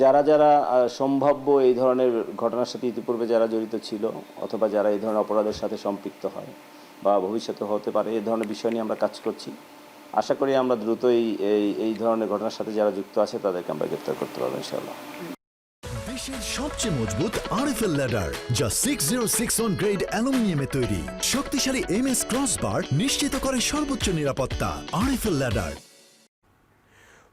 যারা যারা সম্ভাব্য এই ধরনের ঘটনার সাথে ইতিপূর্বে যারা জড়িত ছিল অথবা যারা এই ধরনের অপরাধের সাথে সম্পৃক্ত হয় বা ভবিষ্যতে হতে পারে এই ধরনের বিষয় নিয়ে আমরা কাজ করছি। আশা করি আমরা দ্রুতই এই ধরনের ঘটনার সাথে যারা যুক্ত আছে তাদেরকে আমরা গ্রেফতার করতে পারবো ইনশাআল্লাহ। দেশের সবচেয়ে মজবুত আরএফএল ল্যাডার, যা 6061 গ্রেড অ্যালুমিনিয়ামে তৈরি। শক্তিশালী এমএস ক্রসবার নিশ্চিত করে সর্বোচ্চ নিরাপত্তা। RFL ladder.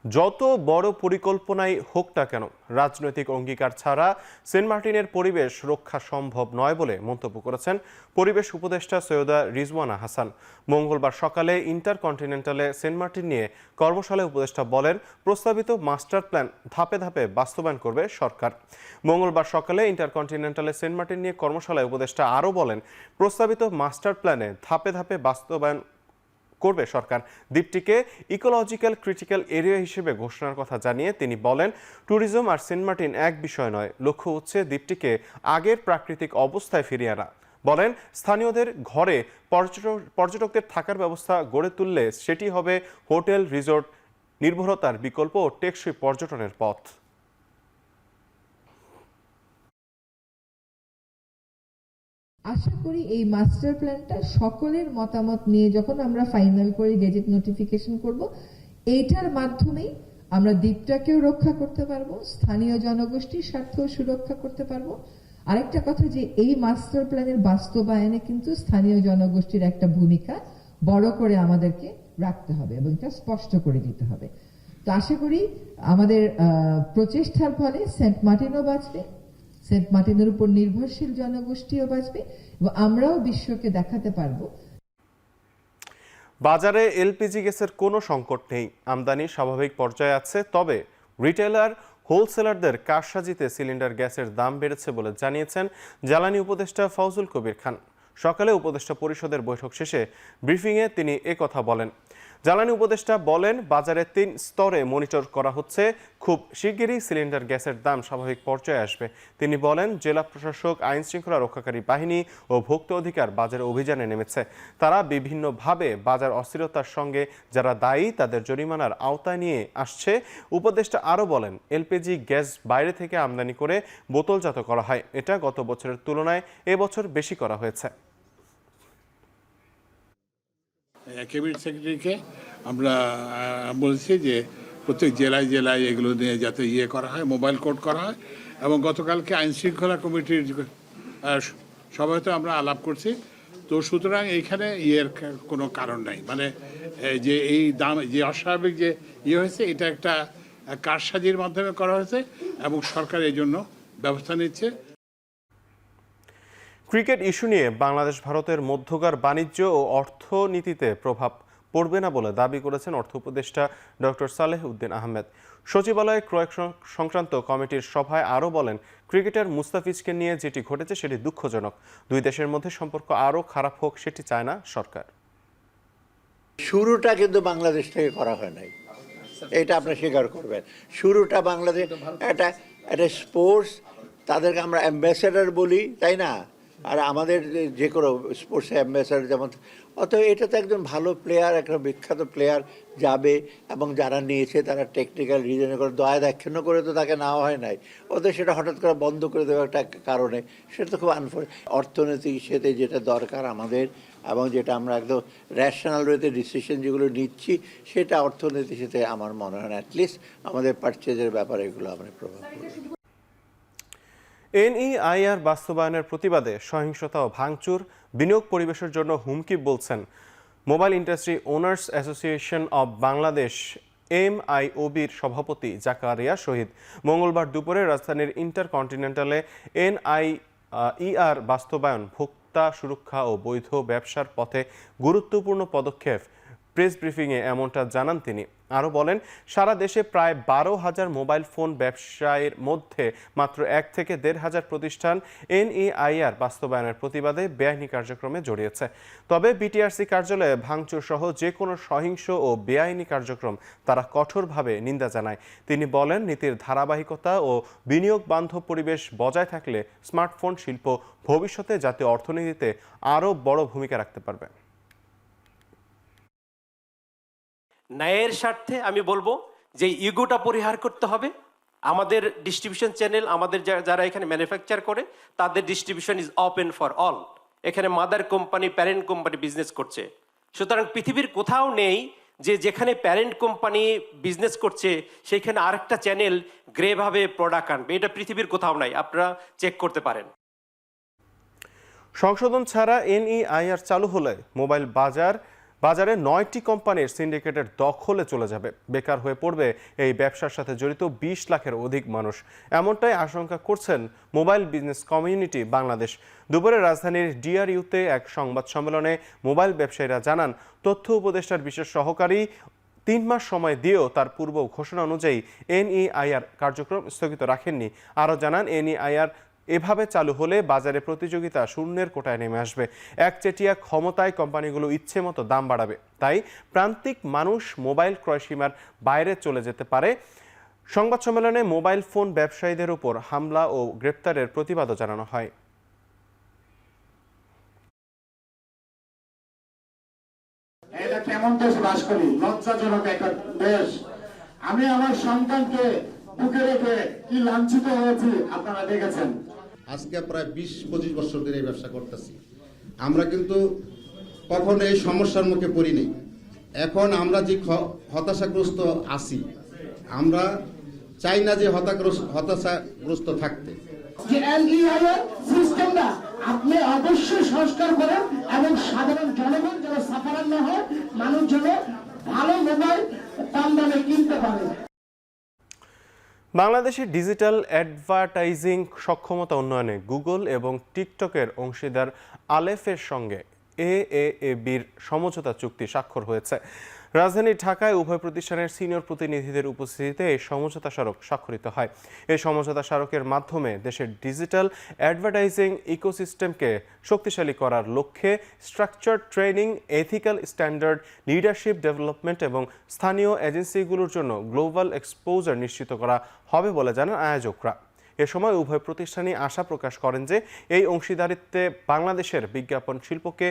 যত বড় পরিকল্পনাই হোক না কেন, রাজনৈতিক অঙ্গীকার ছাড়া সেন্ট মার্টিনের পরিবেশ রক্ষা সম্ভব নয় বলে মন্তব্য করেছেন পরিবেশ উপদেষ্টা সৈয়দা রিজওয়ানা হাসান। মঙ্গলবার সকালে ইন্টারকন্টিনেন্টালে সেন্ট মার্টিন নিয়ে কর্মশালায় উপদেষ্টা বলেন, প্রস্তাবিত মাস্টার প্ল্যান ধাপে ধাপে বাস্তবায়ন করবে সরকার। মঙ্গলবার সকালে ইন্টারকন্টিনেন্টালে সেন্ট মার্টিন নিয়ে কর্মশালায় উপদেষ্টা আরও বলেন, প্রস্তাবিত মাস্টার প্ল্যানে ধাপে ধাপে বাস্তবায়ন করবে সরকার। দ্বীপটিকে ইকোলজিক্যাল ক্রিটিক্যাল এরিয়া হিসেবে ঘোষণার কথা জানিয়ে তিনি বলেন, ট্যুরিজম আর সেন্ট মার্টিন এক বিষয় নয়, লক্ষ্য হচ্ছে দ্বীপটিকে আগের প্রাকৃতিক অবস্থায় ফিরিয়ে আনা। বলেন, স্থানীয়দের ঘরে পর্যটকদের থাকার ব্যবস্থা গড়ে তুললে সেটি হবে হোটেল রিসোর্ট নির্ভরতার বিকল্প ও টেকসই পর্যটনের পথ। আশা করি এই মাস্টার প্ল্যানটা সকলের মতামত নিয়ে যখন আমরা ফাইনাল করে গেজেট নোটিফিকেশন করব, এইটার মাধ্যমেই আমরা দ্বীপটাকেও রক্ষা করতে পারবো, স্থানীয় জনগোষ্ঠীর স্বার্থও সুরক্ষা করতে পারবো। আরেকটা কথা যে এই মাস্টার প্ল্যানের বাস্তবায়নে কিন্তু স্থানীয় জনগোষ্ঠীর একটা ভূমিকা বড় করে আমাদেরকে রাখতে হবে এবং এটা স্পষ্ট করে দিতে হবে। তো আশা করি আমাদের প্রচেষ্টার ফলে সেন্ট মার্টিনও বাঁচবে, সেন্ট মার্টিনের উপর নির্ভরশীল জনগোষ্ঠীও বাঁচবে এবং আমরাও বিশ্বকে দেখাতে পারবো। বাজারে এলপিজি গ্যাসের কোনো সংকট নেই, আমদানি স্বাভাবিক পর্যায়ে আছে। তবে রিটেলার হোলসেলারদের কারসাজিতে সিলিন্ডার গ্যাসের দাম বেড়েছে বলে জানিয়েছেন জ্বালানি উপদেষ্টা ফজলুল কবির খান। সকালে উপদেষ্টা পরিষদের বৈঠক শেষে ব্রিফিংয়ে তিনি একথা বলেন। জ্বালানি উপদেষ্টা বলেন, বাজারে 3 স্তরে মনিটর করা হচ্ছে, খুব শিগগিরই সিলিন্ডার গ্যাসের দাম স্বাভাবিক পর্যায়ে আসবে। তিনি বলেন, জেলা প্রশাসক, আইন শৃঙ্খলা রক্ষাকারী বাহিনী ও ভোক্তা অধিকার বাজারে অভিযানে নেমেছে। তারা বিভিন্নভাবে বাজার অস্থিরতার সঙ্গে যারা দায়ী তাদের জরিমানার আওতায় নিয়ে আসছে। উপদেষ্টা আরও বলেন, এলপিজি গ্যাস বাইরে থেকে আমদানি করে বোতলজাত করা হয়, এটা গত বছরের তুলনায় এবছর বেশি করা হয়েছে। ক্যাবিনেট সেক্রেটারিকে আমরা বলছি যে প্রত্যেক জেলায় জেলায় এগুলো নিয়ে যাতে করা হয়, মোবাইল কোড করা হয়। এবং গতকালকে আইন শৃঙ্খলা কমিটির সবাইতে আমরা আলাপ করছি। তো সুতরাং এইখানে কোনো কারণ নাই, মানে যে এই দাম যে অস্বাভাবিক যে হয়েছে এটা একটা কারসাজির মাধ্যমে করা হয়েছে এবং সরকার এই জন্য ব্যবস্থা নিচ্ছে। ক্রিকেট ইস্যু নিয়ে বাংলাদেশ ভারতের মধ্যকার বাণিজ্য ও অর্থনীতিতে প্রভাব পড়বে না বলে দাবি করেছেন অর্থ উপদেষ্টা ডক্টর সালেহ উদ্দিন আহমেদ। সচিবালয়ে ক্রয় সংক্রান্ত কমিটির সভায় আরও বলেন, ক্রিকেটার মুস্তাফিজকে নিয়ে যেটি ঘটেছে সেটি দুঃখজনক। দুই দেশের মধ্যে সম্পর্ক আরও খারাপ হোক সেটি চায় না সরকার। শুরুটা কিন্তু বাংলাদেশ থেকে করা হয় নাই, এটা আপনি স্বীকার করবেন। শুরুটা বাংলাদেশ, এটা স্পোর্টস, তাদেরকে আমরা অ্যাম্বাসেডার বলি, তাই না? আর আমাদের যে কোনো স্পোর্টস অ্যাম্বাসেডার যেমন, অতএব এটা তো একজন ভালো প্লেয়ার, একটা বিখ্যাত প্লেয়ার যাবে এবং যারা নিয়েছে তারা টেকনিক্যাল রিজনে করে দয়া দাক্ষিণ্য করে তো তাকে নেওয়া হয় নাই। অতএব সেটা হঠাৎ করে বন্ধ করে দেওয়া একটা কারণে সেটা তো খুব অর্থনৈতিক সাথে যেটা দরকার আমাদের এবং যেটা আমরা একদম র্যাশনাল ওয়েতে ডিসিশন যেগুলো নিচ্ছি সেটা অর্থনীতির সাথে আমার মনে হয় না অ্যাটলিস্ট আমাদের পারচেজের ব্যাপারে এগুলো আমরা প্রভাব পড়বে। এনইআইআর বাস্তবায়নের প্রতিবাদে সহিংসতা ও ভাঙচুর বিনিয়োগ পরিবেশের জন্য হুমকি বলছেন Mobile Industry Owners Association of Bangladesh MIOBর সভাপতি জাকারিয়া শহীদ। মঙ্গলবার দুপুরে রাজধানীর ইন্টারকন্টিনেন্টালে এনইআইআর বাস্তবায়ন ভোক্তা সুরক্ষা ও বৈধ ব্যবসার পথে গুরুত্বপূর্ণ পদক্ষেপ প্রেস ব্রিফিংয়ে এমনটা জানান তিনি। আরও বলেন, সারা দেশে প্রায় 12,000 মোবাইল ফোন ব্যবসায়ের মধ্যে মাত্র 1 থেকে 1,500 প্রতিষ্ঠান NEIR বাস্তবায়নের প্রতিবাদে বেআইনি কার্যক্রমে জড়িয়েছে। তবে বিটিআরসি কার্যালয়ে ভাঙচুর সহ যে কোনো সহিংস ও বেআইনি কার্যক্রম তারা কঠোরভাবে নিন্দা জানায়। তিনি বলেন, নীতির ধারাবাহিকতা ও বিনিয়োগ বান্ধব পরিবেশ বজায় থাকলে স্মার্টফোন শিল্প ভবিষ্যতে জাতীয় অর্থনীতিতে আরও বড় ভূমিকা রাখতে পারবে। ন্যায়ের স্বার্থে আমি বলবো যে ইগোটা পরিহার করতে হবে। আমাদের ডিস্ট্রিবিউশন চ্যানেল, আমাদের যারা এখানে ম্যানুফ্যাকচার করে তাদের distribution is open for all. এখানে mother company, parent company business করছে। সুতরাং পৃথিবীর কোথাও নেই যে যেখানে প্যারেন্ট কোম্পানি বিজনেস করছে সেইখানে আরেকটা চ্যানেল গ্রেভাবে প্রোডাক্ট আনবে। এটা পৃথিবীর কোথাও নাই, আপনারা চেক করতে পারেন। সংশোধন ছাড়া NEIR চালু হলে মোবাইল বাজারে 9টি কোম্পানির সিন্ডিকেটের দখলে চলে যাবে। বেকার হয়ে পড়বে এই ব্যবসার সাথে জড়িত 20 লাখের অধিক মানুষ। এমনটাই আশঙ্কা করছেন মোবাইল বিজনেস কমিউনিটি বাংলাদেশ। দুপুরে রাজধানীর DRU-তে এক সংবাদ সম্মেলনে মোবাইল ব্যবসায়ীরা জানান, তথ্য উপদেষ্টার বিশেষ সহকারী 3 মাস সময় দিয়েও তার পূর্ব ঘোষণা অনুযায়ী NEIR কার্যক্রম স্থগিত রাখেননি। আরও জানান, NEIR এভাবে চালু হলে বাজারে প্রতিযোগিতা শূন্যের কোটায় নেমে আসবে। একচেটিয়া ক্ষমতায় কোম্পানিগুলো ইচ্ছে মতো দাম বাড়াবে। তাই প্রান্তিক মানুষ মোবাইল ক্রয় সীমার বাইরে চলে যেতে পারে। সংবাদ সম্মেলনে মোবাইল ফোন ব্যবসায়ীদের উপর হামলা ও গ্রেপ্তারের প্রতিবাদও জানানো হয়। এটা কেমন দেশ বাস করি? লজ্জাজনক একটা দেশ। আমি আমার সন্তানকে বুকে রেখে কি লাঞ্ছিত হয়েছি আপনারা দেখেছেন। আজকে প্রায় 20-25 বছর ধরে এই ব্যবসা করতেছি। আমরা কিন্তু কখনো এই সমস্যার মুখে পড়িনি। এখন আমরা যে হতাশাগ্রস্ত আছি, আমরা চাই না যে হতাশাগ্রস্ত থাকতে। যে NEIR সিস্টেমটা আপনি অবশ্যই সংস্কার করেন এবং সাধারণ জনগণ যেন সাফারান না হয়, মানুষ যেন ভালো মোবাইল কম দামে কিনতে পারে। বাংলাদেশের ডিজিটাল অ্যাডভার্টাইজিং সক্ষমতা উন্নয়নে গুগল এবং টিকটকের অংশীদার আলেফের সঙ্গে AAABর সমঝোতা চুক্তি স্বাক্ষর হয়েছে। রাজধানীর ঢাকায় উভয় প্রতিষ্ঠানের সিনিয়র প্রতিনিধিদের উপস্থিতিতে এই সমঝোতা স্মারক স্বাক্ষরিত হয়। এই সমঝোতা স্মারকের মাধ্যমে দেশের ডিজিটাল অ্যাডভার্টাইজিং ইকোসিস্টেমকে শক্তিশালী করার লক্ষ্যে structure training, ethical standard, leadership development এবং স্থানীয় এজেন্সিগুলোর জন্য গ্লোবাল এক্সপোজার নিশ্চিত করা হবে বলে জানান আয়োজকরা। এ সময় উভয় প্রতিষ্ঠানই আশা প্রকাশ করেন যে এই অংশীদারিত্বে বাংলাদেশের বিজ্ঞাপন শিল্পকে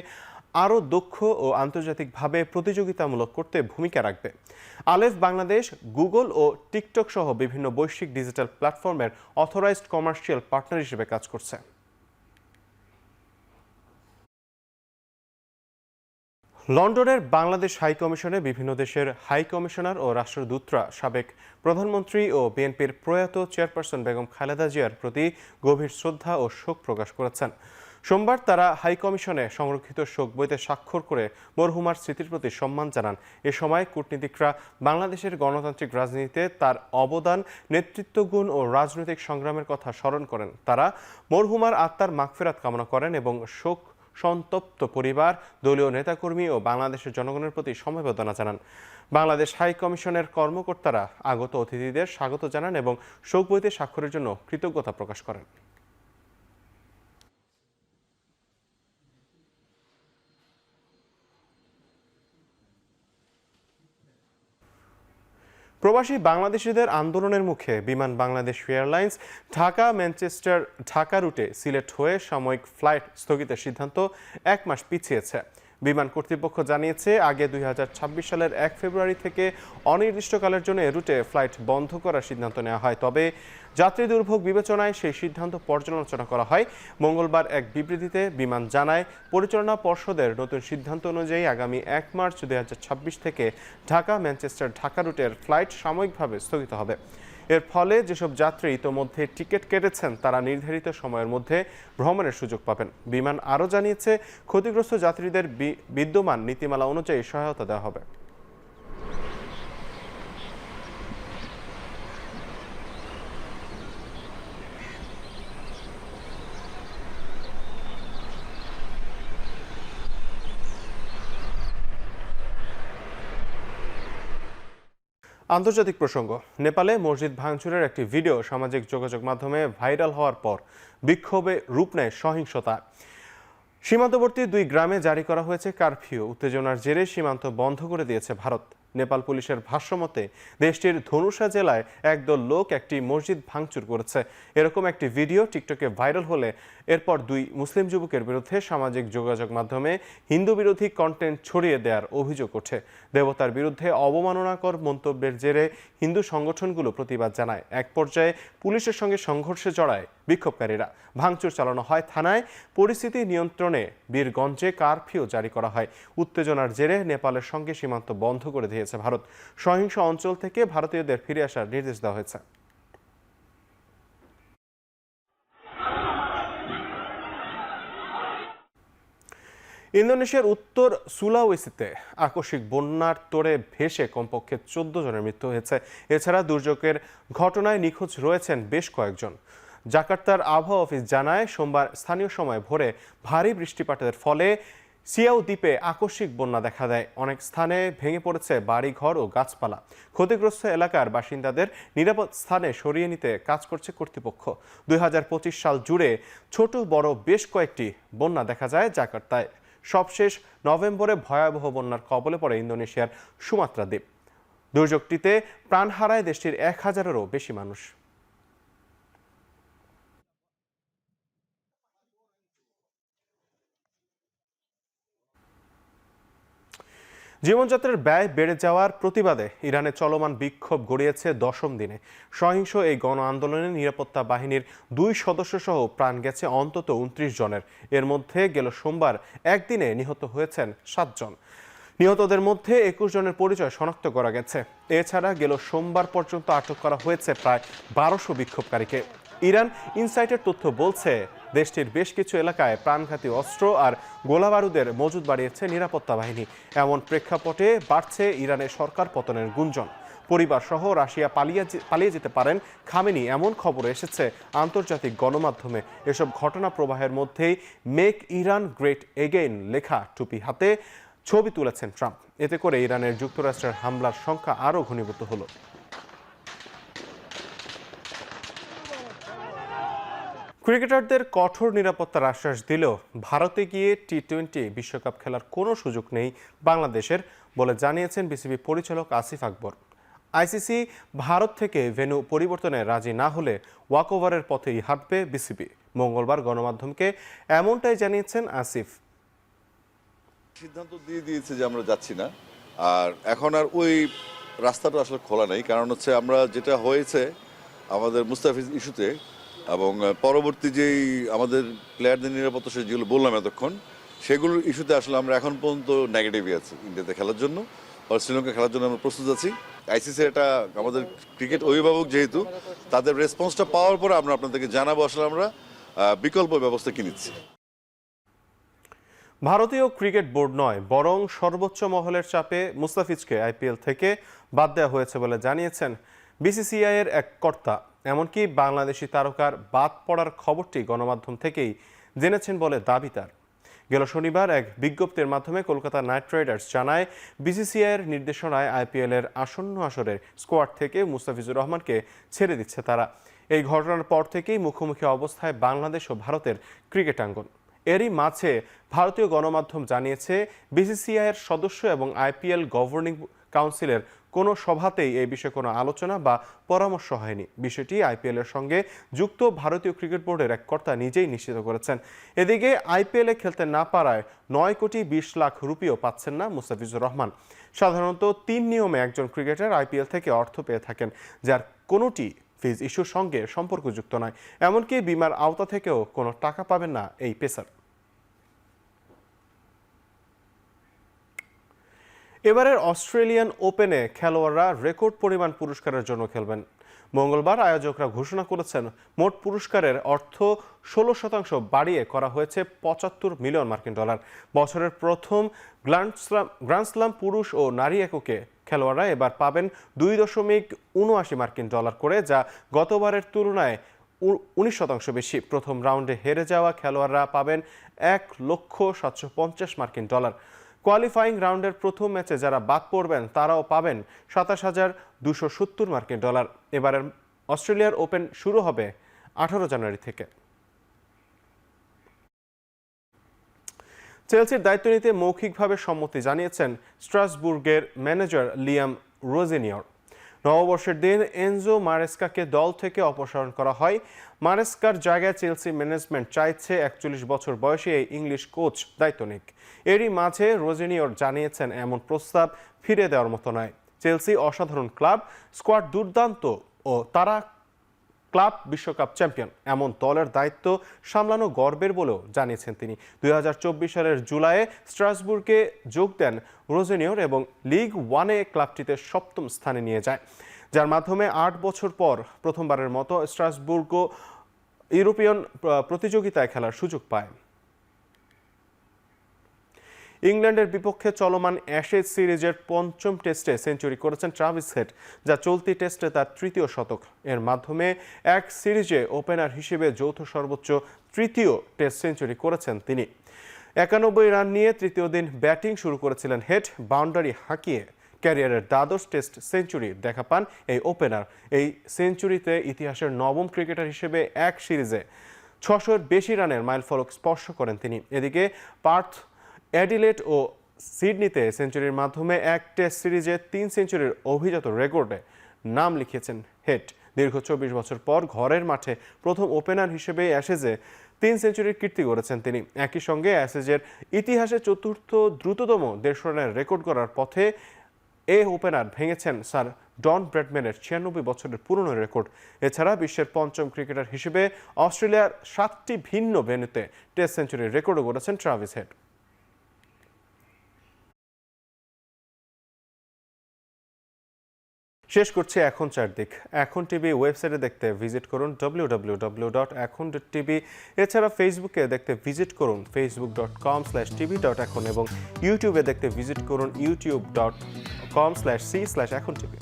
আরও দক্ষ ও আন্তর্জাতিকভাবে প্রতিযোগিতামূলক করতে ভূমিকা রাখবে। আলেফ বাংলাদেশ, গুগল ও টিকটক সহ বিভিন্ন বৈশ্বিক ডিজিটাল প্ল্যাটফর্মের অথরাইজড কমার্শিয়াল পার্টনার হিসেবে কাজ করছে। লন্ডনের বাংলাদেশ হাই কমিশনে বিভিন্ন দেশের হাই কমিশনার ও রাষ্ট্রদূতরা সাবেক প্রধানমন্ত্রী ও বিএনপির প্রয়াত চেয়ারপারসন বেগম খালেদা জিয়ার প্রতি গভীর শ্রদ্ধা ও শোক প্রকাশ করেছেন। সোমবার তারা হাই কমিশনে সংরক্ষিত শোক বইতে স্বাক্ষর করে মরহুমার স্মৃতির প্রতি সম্মান জানান। এ সময় কূটনীতিকরা বাংলাদেশের গণতান্ত্রিক রাজনীতিতে তার অবদান, নেতৃত্বগুণ ও রাজনৈতিক সংগ্রামের কথা স্মরণ করেন। তারা মরহুমার আত্মার মাগফিরাত কামনা করেন এবং শোক সন্তপ্ত পরিবার, দলীয় নেতাকর্মী ও বাংলাদেশের জনগণের প্রতি সমবেদনা জানান। বাংলাদেশ হাই কমিশনের কর্মকর্তারা আগত অতিথিদের স্বাগত জানান এবং শোক বইতে স্বাক্ষরের জন্য কৃতজ্ঞতা প্রকাশ করেন। প্রবাসী বাংলাদেশিদের আন্দোলনের মুখে বিমান বাংলাদেশ এয়ারলাইন্স ঢাকা-ম্যানচেস্টার ঢাকা রুটে সিলেট হয়ে সাময়িক ফ্লাইট স্থগিতের সিদ্ধান্ত 1 মাস পিছিয়েছে। বিমান কর্তৃপক্ষ জানিয়েছে, আগে 2026 সালের 1 ফেব্রুয়ারি থেকে অনির্দিষ্টকালের জন্য এ রুটে ফ্লাইট বন্ধ করার সিদ্ধান্ত নেওয়া হয়। তবে যাত্রী দুর্ভোগ বিবেচনায় সেই সিদ্ধান্ত পর্যালোচনা করা হয়। মঙ্গলবার এক বিবৃতিতে বিমান জানায়, পরিচালনা পর্ষদের নতুন সিদ্ধান্ত অনুযায়ী আগামী 1 মার্চ 2026 থেকে ঢাকা-ম্যানচেস্টার ঢাকা রুটের ফ্লাইট সাময়িকভাবে স্থগিত হবে। এর ফলে যেসব যাত্রী ইতোমধ্যে টিকিট কেটেছেন তারা নির্ধারিত সময়ের মধ্যে ভ্রমণের সুযোগ পাবেন। বিমান আরও জানিয়েছে, ক্ষতিগ্রস্ত যাত্রীদের বিদ্যমান নীতিমালা অনুযায়ী সহায়তা দেওয়া হবে। আন্তর্জাতিক প্রসঙ্গ, নেপালে মসজিদ ভাঙচুরের একটি ভিডিও সামাজিক যোগাযোগ মাধ্যমে ভাইরাল হওয়ার পর বিক্ষোভে রূপ নেয় সহিংসতা। সীমান্তবর্তী 2 গ্রামে জারি করা হয়েছে কারফিউ। উত্তেজনার জেরে সীমান্ত বন্ধ করে দিয়েছে ভারত। নেপাল পুলিশের ভাষ্যমতে দেশটির ধনুষা জেলায় একদল লোক একটি মসজিদ ভাঙচুর করেছে। এরকম একটি ভিডিও টিকটকে ভাইরাল হলে এরপর 2 মুসলিম যুবকের বিরুদ্ধে সামাজিক যোগাযোগ মাধ্যমে হিন্দু বিরোধী কন্টেন্ট ছড়িয়ে দেওয়ার অভিযোগ ওঠে। দেবতার বিরুদ্ধে অবমাননাকর মন্তব্যের জেরে হিন্দু সংগঠনগুলো প্রতিবাদ জানায়। এক পর্যায়ে পুলিশের সঙ্গে সংঘর্ষে জড়ায় বিক্ষোভকারীরা। ভাঙচুর চালানো হয় থানায়। পরিস্থিতি নিয়ন্ত্রণে বীরগঞ্জে কারফিউ জারি করা হয়। উত্তেজনার জেরে নেপালের সঙ্গে সীমান্ত বন্ধ করে দিয়েছে ভারত। সহিংস অঞ্চল থেকে ভারতীয়দের ফিরে আসার নির্দেশ দেওয়া হয়েছে। ইন্দোনেশিয়ার উত্তর সুলাওয়েসিতে আকস্মিক বন্যার তোড়ে ভেসে কমপক্ষে 14 জনের মৃত্যু হয়েছে। এছাড়া দুর্যোগের ঘটনায় নিখোঁজ রয়েছেন বেশ কয়েকজন। জাকার্তার আবহাওয়া অফিস জানায়, সোমবার স্থানীয় সময় ভোরে ভারী বৃষ্টিপাতের ফলে সিয়াও দ্বীপে আকস্মিক বন্যা দেখা দেয়। অনেক স্থানে ভেঙে পড়েছে বাড়িঘর ও গাছপালা। ক্ষতিগ্রস্ত এলাকার বাসিন্দাদের নিরাপদ স্থানে সরিয়ে নিতে কাজ করছে কর্তৃপক্ষ। 2025 সাল জুড়ে ছোট বড় বেশ কয়েকটি বন্যা দেখা যায় জাকার্তায়। সবশেষ নভেম্বরে ভয়াবহ বন্যার কবলে পড়ে ইন্দোনেশিয়ার সুমাত্রা দ্বীপ। দুর্যোগটিতে প্রাণ হারায় দেশটির 1000-এরও বেশি মানুষ। জীবনযাত্রার ব্যয় বেড়ে যাওয়ার প্রতিবাদে ইরানে চলমান বিক্ষোভ গড়িয়েছে 10ম দিনে। সহিংস এই গণ আন্দোলনে নিরাপত্তা বাহিনীর 2 সদস্য সহ প্রাণ গেছে অন্তত 29 জনের। এর মধ্যে গেল সোমবার একদিনে নিহত হয়েছেন 7 জন। নিহতদের মধ্যে 21 জনের পরিচয় শনাক্ত করা গেছে। এছাড়া গেল সোমবার পর্যন্ত আটক করা হয়েছে প্রায় 1200 বিক্ষোভকারীকে। ইরান ইনসাইটের তথ্য বলছে, দেশটির বেশ কিছু এলাকায় প্রাণঘাতী অস্ত্র আর গোলাবারুদের মজুদ বাড়িয়েছে নিরাপত্তা বাহিনী। এমন প্রেক্ষাপটে বাড়ছে ইরানের সরকার পতনের গুঞ্জন। পরিবার সহ রাশিয়া পালিয়ে যেতে পারেন খামেনি, এমন খবর এসেছে আন্তর্জাতিক গণমাধ্যমে। এসব ঘটনা প্রবাহের মধ্যেই মেক ইরান গ্রেট এগেইন লেখা টুপি হাতে ছবি তুলেছেন ট্রাম্প। এতে করে ইরানের যুক্তরাষ্ট্রের হামলার সংখ্যা আরও ঘনীভূত হলো। ক্রিকেটারদের কঠোর নিরাপত্তার আশ্বাস দিলেও ভারতে গিয়ে টি-20 বিশ্বকাপ খেলার কোনো সুযোগ নেই বাংলাদেশের বলে জানিয়েছেন বিসিবি পরিচালক আসিফ আকবর। আইসিসি ভারত থেকে ভেন্যু পরিবর্তনে রাজি না হলে ওয়াকওভারের পথেই হাঁটবে বিসিবি। মঙ্গলবার গণমাধ্যমকে এমনটাই জানিয়েছেন আসিফ। সিদ্ধান্ত দিয়ে দিয়েছে যে আমরা যাচ্ছি না, আর এখন আর ওই রাস্তাটা আসলে খোলা নেই। কারণ হচ্ছে আমরা যেটা হয়েছে আমাদের মুস্তাফিজ ইস্যুতে এবং পরবর্তী যেই আমাদের প্লেয়ারদের নিরাপত্তা যেগুলো বললাম এতক্ষণ, সেগুলোর ইস্যুতে আসলে আমরা এখন পর্যন্ত নেগেটিভই আছি। ইন্ডিয়াতে খেলার জন্য আর শ্রীলঙ্কা খেলার জন্য আমরা প্রস্তুত আছি। আইসিসি এটা আমাদের ক্রিকেট অভিভাবক, যেহেতু তাদের রেসপন্সটা পাওয়ার পরে আমরা আপনাদেরকে জানাবো আসলে আমরা বিকল্প ব্যবস্থা কি নিচ্ছি। ভারতীয় ক্রিকেট বোর্ড নয়, বরং সর্বোচ্চ মহলের চাপে মুস্তাফিজকে আইপিএল থেকে বাদ দেওয়া হয়েছে বলে জানিয়েছেন বিসিসিআই এর এক কর্তা। এমনকি বাংলাদেশি তারকার বাদ পড়ার খবরটি গণমাধ্যম থেকেই জেনেছেন বলে দাবি তার। গেল শনিবার এক বিজ্ঞপ্তির মাধ্যমে কলকাতা নাইট রাইডার্স জানায়, বিসিসিআই এর নির্দেশনায় আইপিএল এর আসন্ন আসরের স্কোয়াড থেকে মুস্তাফিজুর রহমানকে ছেড়ে দিচ্ছে তারা। এই ঘটনার পর থেকেই মুখোমুখি অবস্থায় বাংলাদেশ ও ভারতের ক্রিকেটাঙ্গন। এরই মাঝে ভারতীয় গণমাধ্যম জানিয়েছে, বিসিসিআই এর সদস্য এবং আইপিএল গভর্নিং কাউন্সিলের কোনো সভাতেই এই বিষয়ে কোনো আলোচনা বা পরামর্শ হয়নি। বিষয়টি আইপিএল এর সঙ্গে যুক্ত ভারতীয় ক্রিকেট বোর্ডের এক কর্তা নিজেই নিশ্চিত করেছেন। এদিকে আইপিএলে খেলতে না পারায় 9 কোটি 20 লাখ রুপিও পাচ্ছেন না মুস্তাফিজুর রহমান। সাধারণত 3 নিয়মে একজন ক্রিকেটার আইপিএল থেকে অর্থ পেয়ে থাকেন, যার কোনোটি ফিজ ইস্যুর সঙ্গে সম্পর্কযুক্ত নয়। এমনকি বিমার আওতা থেকেও কোনো টাকা পাবেন না এই পেসার। এবারের অস্ট্রেলিয়ান ওপেনে খেলোয়াড়রা রেকর্ড পরিমাণ পুরস্কারের জন্য খেলবেন। মঙ্গলবার আয়োজকরা ঘোষণা করেছেন, মোট পুরস্কারের অর্থ 16% বাড়িয়ে করা হয়েছে $75 মিলিয়ন। বছরের প্রথম গ্র্যান্ড স্লাম পুরুষ ও নারী এককে খেলোয়াড়রা এবার পাবেন $2.79 করে, যা গতবারের তুলনায় 19% বেশি। প্রথম রাউন্ডে হেরে যাওয়া খেলোয়াড়রা পাবেন $1,750,000। কোয়ালিফাইং রাউন্ডের প্রথম ম্যাচে যারা বাদ পড়বেন তারাও পাবেন $27,270 এবারের অস্ট্রেলিয়ার ওপেন শুরু হবে 18 জানুয়ারি থেকে। চেলসির দায়িত্ব নিতে মৌখিকভাবে সম্মতি জানিয়েছেন স্ট্রাসবুর্গের ম্যানেজার লিয়াম রোজেনিয়র। নববর্ষের দিন এনজো মারেস্কাকে দল থেকে অপসারণ করা হয়। মারেস্কার জায়গায় চেলসি ম্যানেজমেন্ট চাইছে 41 বছর বয়সী এই ইংলিশ কোচ দায়িত্ব নিক। এরই মাঝে রোজেনিয়র জানিয়েছেন এমন প্রস্তাব ফিরে দেওয়ার মতো নয়। চেলসি অসাধারণ ক্লাব, স্কোয়াড দুর্দান্ত ও তারা ক্লাব বিশ্বকাপ চ্যাম্পিয়ন, এমন দলের দায়িত্ব সামলানো গর্বের বলেও জানিয়েছেন তিনি। 2024 সালের জুলাইয়ে স্ট্রাসবুর্গে যোগ দেন রোজেনিয়র এবং লিগ ওয়ানে ক্লাবটিতে 7ম স্থানে নিয়ে যায়, যার মাধ্যমে 8 বছর পর প্রথমবারের মতো স্ট্রাসবুর্গ ইউরোপিয়ান প্রতিযোগিতায় খেলার সুযোগ পায়। ইংল্যান্ডের বিপক্ষে চলমান অ্যাশেজ সিরিজের 5ম টেস্টে সেঞ্চুরি করেছেন ট্রাভিস হেড, যা চলতি টেস্টে তার 3য় শতক। এর মাধ্যমে এক সিরিজে ওপেনার হিসেবে যৌথ সর্বোচ্চ 3য় টেস্ট সেঞ্চুরি করেছেন তিনি। 91 রান নিয়ে তৃতীয় দিন ব্যাটিং শুরু করেছিলেন হেড। বাউন্ডারি হাঁকিয়ে ক্যারিয়ারের দ্বাদশ টেস্ট সেঞ্চুরি দেখা পান এই ওপেনার। এই সেঞ্চুরিতে ইতিহাসের 9ম ক্রিকেটার হিসেবে এক সিরিজে 600-এর বেশি রানের মাইলফলক স্পর্শ করেন তিনি। এদিকে পার্থ, অ্যাডিলেড ও সিডনিতে সেঞ্চুরির মাধ্যমে এক টেস্ট সিরিজে 3 সেঞ্চুরির অভিজাত রেকর্ডে নাম লিখিয়েছেন হেড। দীর্ঘ 24 বছর পর ঘরের মাঠে প্রথম ওপেনার হিসেবে অ্যাশেজে 3 সেঞ্চুরির কীর্তি করেছেন তিনি। একই সঙ্গে অ্যাশেজের ইতিহাসে 4র্থ দ্রুততম 150 রানের রেকর্ড করার পথে এই ওপেনার ভেঙেছেন স্যার ডন ব্র্যাডম্যানের 96 বছরের পুরনো রেকর্ড। এছাড়া বিশ্বের 5ম ক্রিকেটার হিসেবে অস্ট্রেলিয়ার 7টি ভিন্ন ভেন্যুতে টেস্ট সেঞ্চুরির রেকর্ডও গড়েছেন ট্রাভিস হেড। শেষ করছে এখন চারদিক। এখন টিভি ওয়েবসাইটে দেখতে ভিজিট করুন www.ekhon.tv। এছাড়া ফেসবুকে দেখতে ভিজিট করুন facebook.com/tv.ekhon এবং ইউটিউবে দেখতে ভিজিট করুন youtube.com/c/ekhon tv।